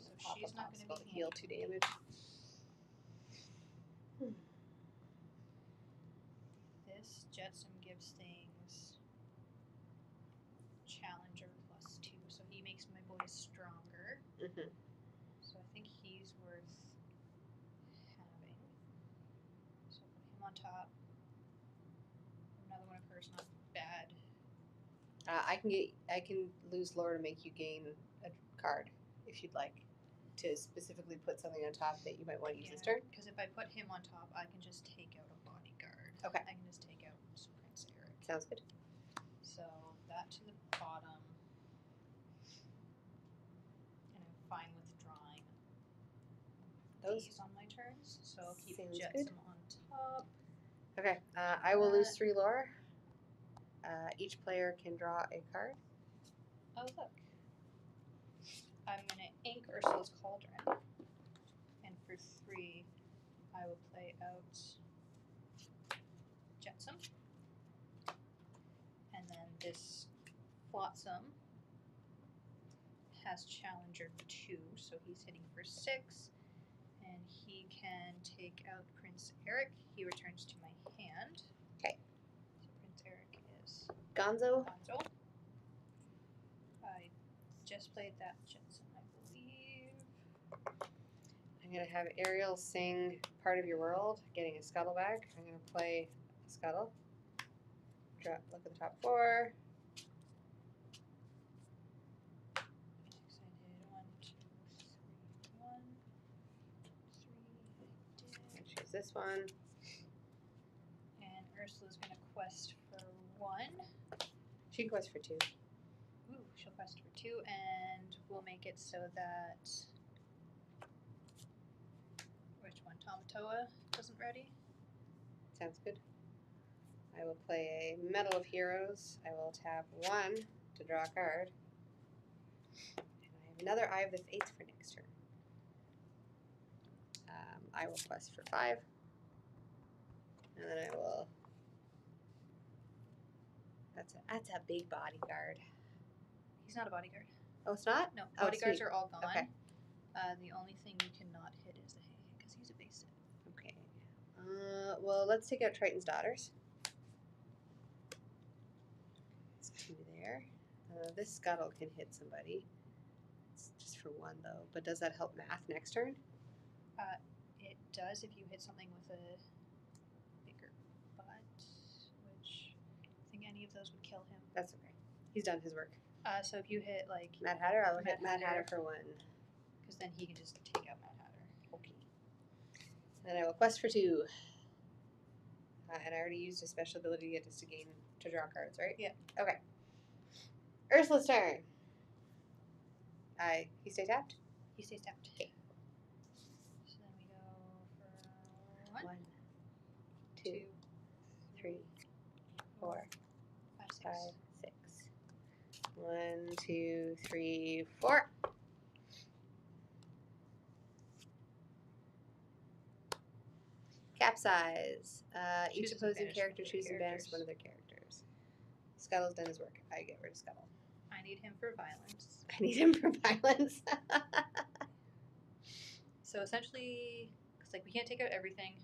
So she's not going to be heal 2 damage. This Jetsam gives things Challenger +2, so he makes my boys stronger. Mm-hmm. So I think he's worth having. So put him on top. Another one of hers, not bad. I can lose lore to make you gain a card if you'd like to specifically put something on top that you might want to use this turn. Because if I put him on top, I can just take out a bodyguard. Okay. I can just take out Prince Eric. Sounds good. So that to the bottom. And I'm fine with drawing these on my turns. So I'll keep Jetsam on top. Okay. I will lose 3 lore. Each player can draw a card. Oh, look. I'm going to ink Ursula's Cauldron. And for 3, I will play out Jetsam. And then this Flotsam has Challenger 2, so he's hitting for 6. And he can take out Prince Eric. He returns to my hand. Okay. So Prince Eric is Gonzo. Gonzo. I just played that Jetsam, I believe. I'm going to have Ariel sing Part of Your World, getting a Scuttle back. I'm going to play a Scuttle. Look at the top 4. Next I did 1, 2, 3, 1, 3. I did. Choose this one. And Ursula's going to quest for 1. She can quest for 2. Ooh, she'll quest for 2, and we'll make it so that. Which one? Tamatoa wasn't ready? Sounds good. I will play a Medal of Heroes. I will tap 1 to draw a card. And I have another Eye of the Fates for next turn. I will quest for 5. And then I will. That's a big bodyguard. He's not a bodyguard. Oh, it's not? No, Oh, bodyguards sweet. are all gone. Okay. The only thing you cannot hit is the hay, because he's a basic. Okay. Well, let's take out Triton's Daughters. It's 2 there. This Scuttle can hit somebody. It's just for 1 though. But does that help math next turn? It does if you hit something with a bigger butt, which I think any of those would kill him. That's okay. He's done his work. So if you hit like Mad Hatter, I will hit Mad Mad Hatter Hatter. for 1. because then he can just take out Mad Hatter. Okay. And I will quest for 2. And I already used a special ability to get us to draw cards, right? Yeah. Okay. Ursula's turn. He stay tapped? He stays tapped. Okay. So then we go for 1, 2, 3, 4, 5, 6. 5, 6. 1, 2, 3, 4. Capsize. Each Chooses and opposing banishes character one of their chooses and banishes characters. one of their characters. Scuttle's done his work. I get rid of Scuttle. I need him for violence. I need him for violence. So essentially, because like we can't take out everything.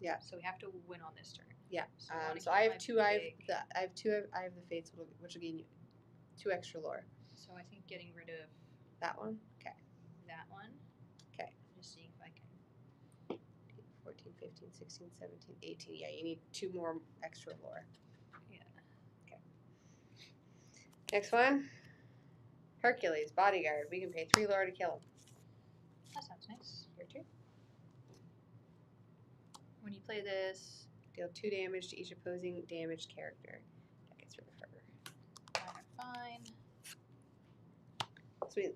Yeah. So we have to win on this turn. Yeah. So, I wanna So keep I have my 2. I big- have 2. I have the Fates, which will gain you 2 extra lore. So I think getting rid of That one. Okay. that one. Okay. Just seeing if I can. 14, 15, 16, 17, 18. Yeah, you need 2 more extra lore. Yeah. Okay. Next one. Hercules, bodyguard. We can pay 3 lore to kill him. That sounds nice. Your turn. play this. Deal 2 damage to each opposing damaged character. That gets rid of her. Mine are fine. Sweet.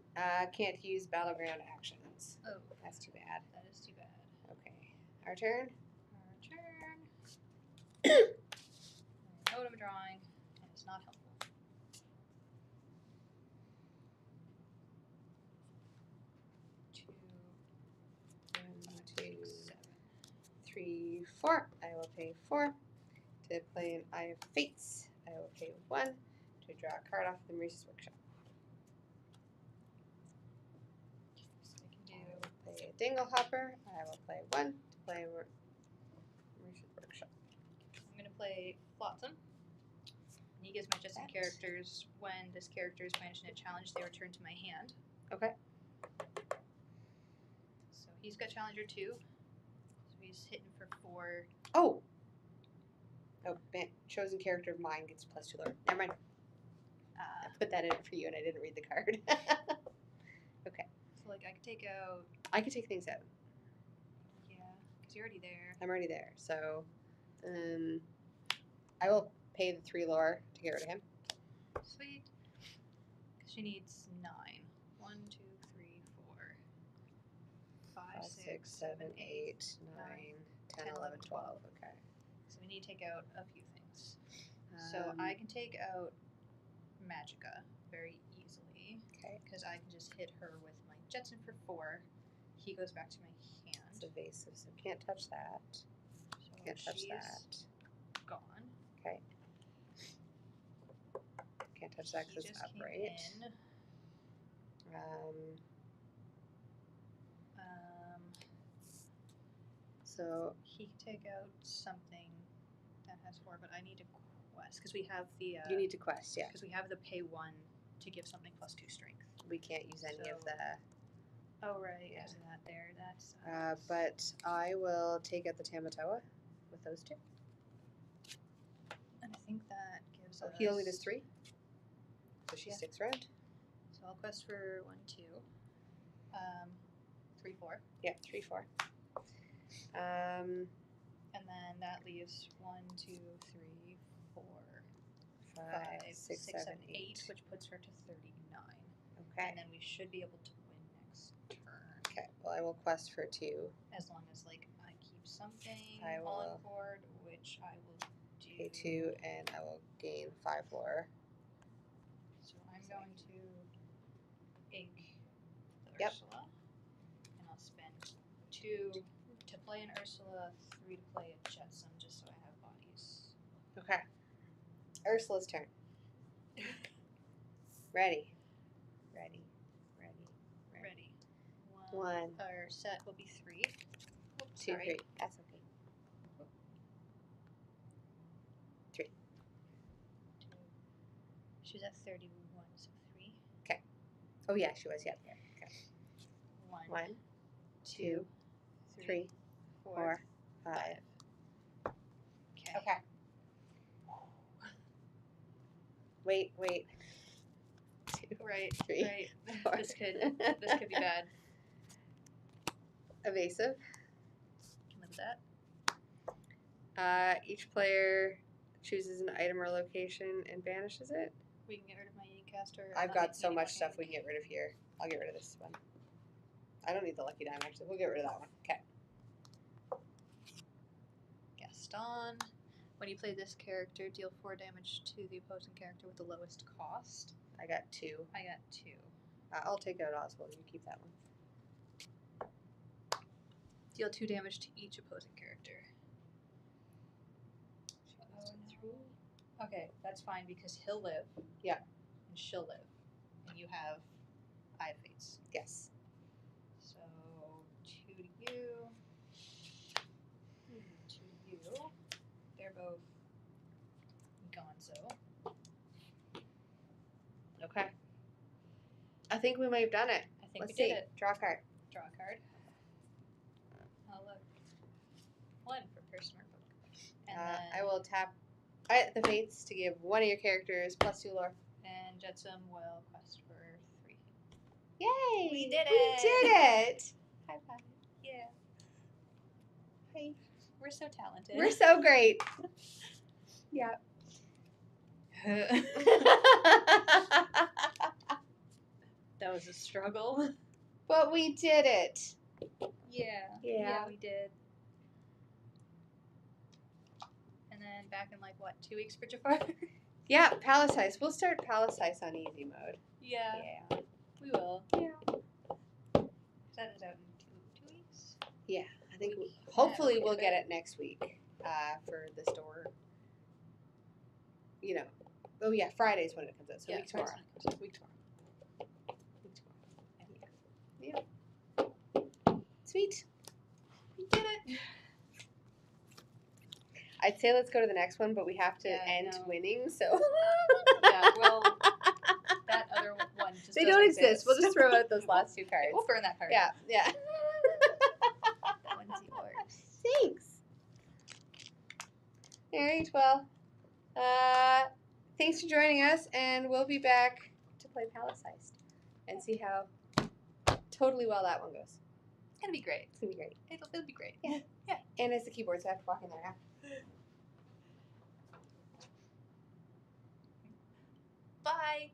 Can't use battleground actions. Oh, That's too bad. that is too bad. Okay. Our turn. Our turn. I know what I'm drawing, and it's not helpful. 2, 1, 2, 6, 7. 3, 4. I will pay 4 to play an Eye of Fates. I will pay 1 to draw a card off the Maurice's Workshop. So I can I do. will play a Dingle Hopper. I will play 1 to play Maurice's Workshop. I'm gonna play Flotsam. And he gives my Jetson That. characters when this character is managed in a challenge, they return to my hand. Okay. So he's got Challenger 2. So he's hitting for 4. Oh! Oh, man. Chosen character of mine gets +2 lower. Never mind. I put that in for you and I didn't read the card. Okay. So like I could take out. I could take things out. Yeah, because you're already there. I'm already there. So, I will pay the 3 lore to get rid of him. Sweet. Because she needs 9. 1, 2, 3, 4, 5, 6, 7, 8, 9, 10, 10, 11, 12. Okay. So we need to take out a few things. So I can take out Magica very easily. Okay. Because I can just hit her with my Jetson for 4. He goes back to my It's hand. evasive, so can't touch that. So Can't touch she's that. gone. Okay. Can't touch that He because it's just came upright. in. So He can take out something that has 4, but I need to quest because we have the. you need to quest, yeah. Because we have the pay 1 to give something +2 strength. We can't use any of So- the. Oh right, Yeah. because of that there. That's. But I will take out the Tamatoa with those 2. And I think that gives Oh, us. he only does 3. So she Yeah. sticks around. So I'll quest for 1, 2, 3, 4, Yeah, 3, 4. and then that leaves 1, 2, 3, 4, 5, 6, 7, 8, which puts her to 39. Okay. And then we should be able to win next turn. Okay. Well, I will quest for 2. As long as like I keep something I on will board, which I will do. Pay 2, and I will gain 5 lore. So I'm going to ink the Yep. Ursula, and I'll spend 2 to play an Ursula, 3 to play a Jetsam, just so I have bodies. Okay. Ursula's turn. Ready. Ready. Ready. Ready. 1, Our set will be 3. Oops, 2, sorry. 3. That's okay. 3. 2. She's at 31, so 3. Oh yeah, she was. Yeah. Okay. 1, 1, 2, 3, 4, 5. Okay. Okay. Wait. 2, Right. 3, Right. 4. This could be bad. Evasive. Can live with that. Each player chooses an item or location and banishes it. We can get rid of my Unicaster. I've got so much stuff we can get rid of here. I'll get rid of this one. I don't need the lucky dime actually. We'll get rid of that one. Okay. Gaston. When you play this character, deal 4 damage to the opposing character with the lowest cost. I got 2. I got 2. I'll take out Oswald. You keep that one. Deal 2 damage to each opposing character. She goes to no. 3. Okay, that's fine because he'll live. Yeah. And she'll live. And you have Eye of Fates. Yes. So 2 to you. 2 to you. They're both gonzo. Okay. I think we may have done it. I think Let's we see. did it. Draw a card. Draw a card. Oh look. 1 for person or book. And then I will tap the Fates to give one of your characters +2 lore. and Jetsam will quest for 3. Yay! We did We it! did it! High five. Yeah. Hi. We're so talented. We're so great. Yeah. That was a struggle. But we did it. Yeah. Yeah. We did. And then back in like what, 2 weeks for Jafar? Yeah, Palace Heist. We'll start Palace Heist on easy mode. Yeah. Yeah. We will. Yeah. That is out in 2 weeks. Yeah. I think Week. hopefully Yeah, we'll okay. get it next week for the store. You know. Oh yeah, Friday's when it comes out. So week tomorrow. Week tomorrow. Yeah. Sweet. We did it. I'd say let's go to the next one, but we have to Yeah, end no. winning, so. Yeah, well, that other one just They doesn't don't exist. We'll just throw out those last 2 cards. We'll burn that card. Yeah, yeah. That one's yours. Thanks. All right, well, thanks for joining us, and we'll be back to play Palace Heist and see how totally well that one goes. It's gonna be great. It's gonna be great. It'll be great. Yeah. Yeah. And it's the keyboard, so I have to walk in there now. Bye.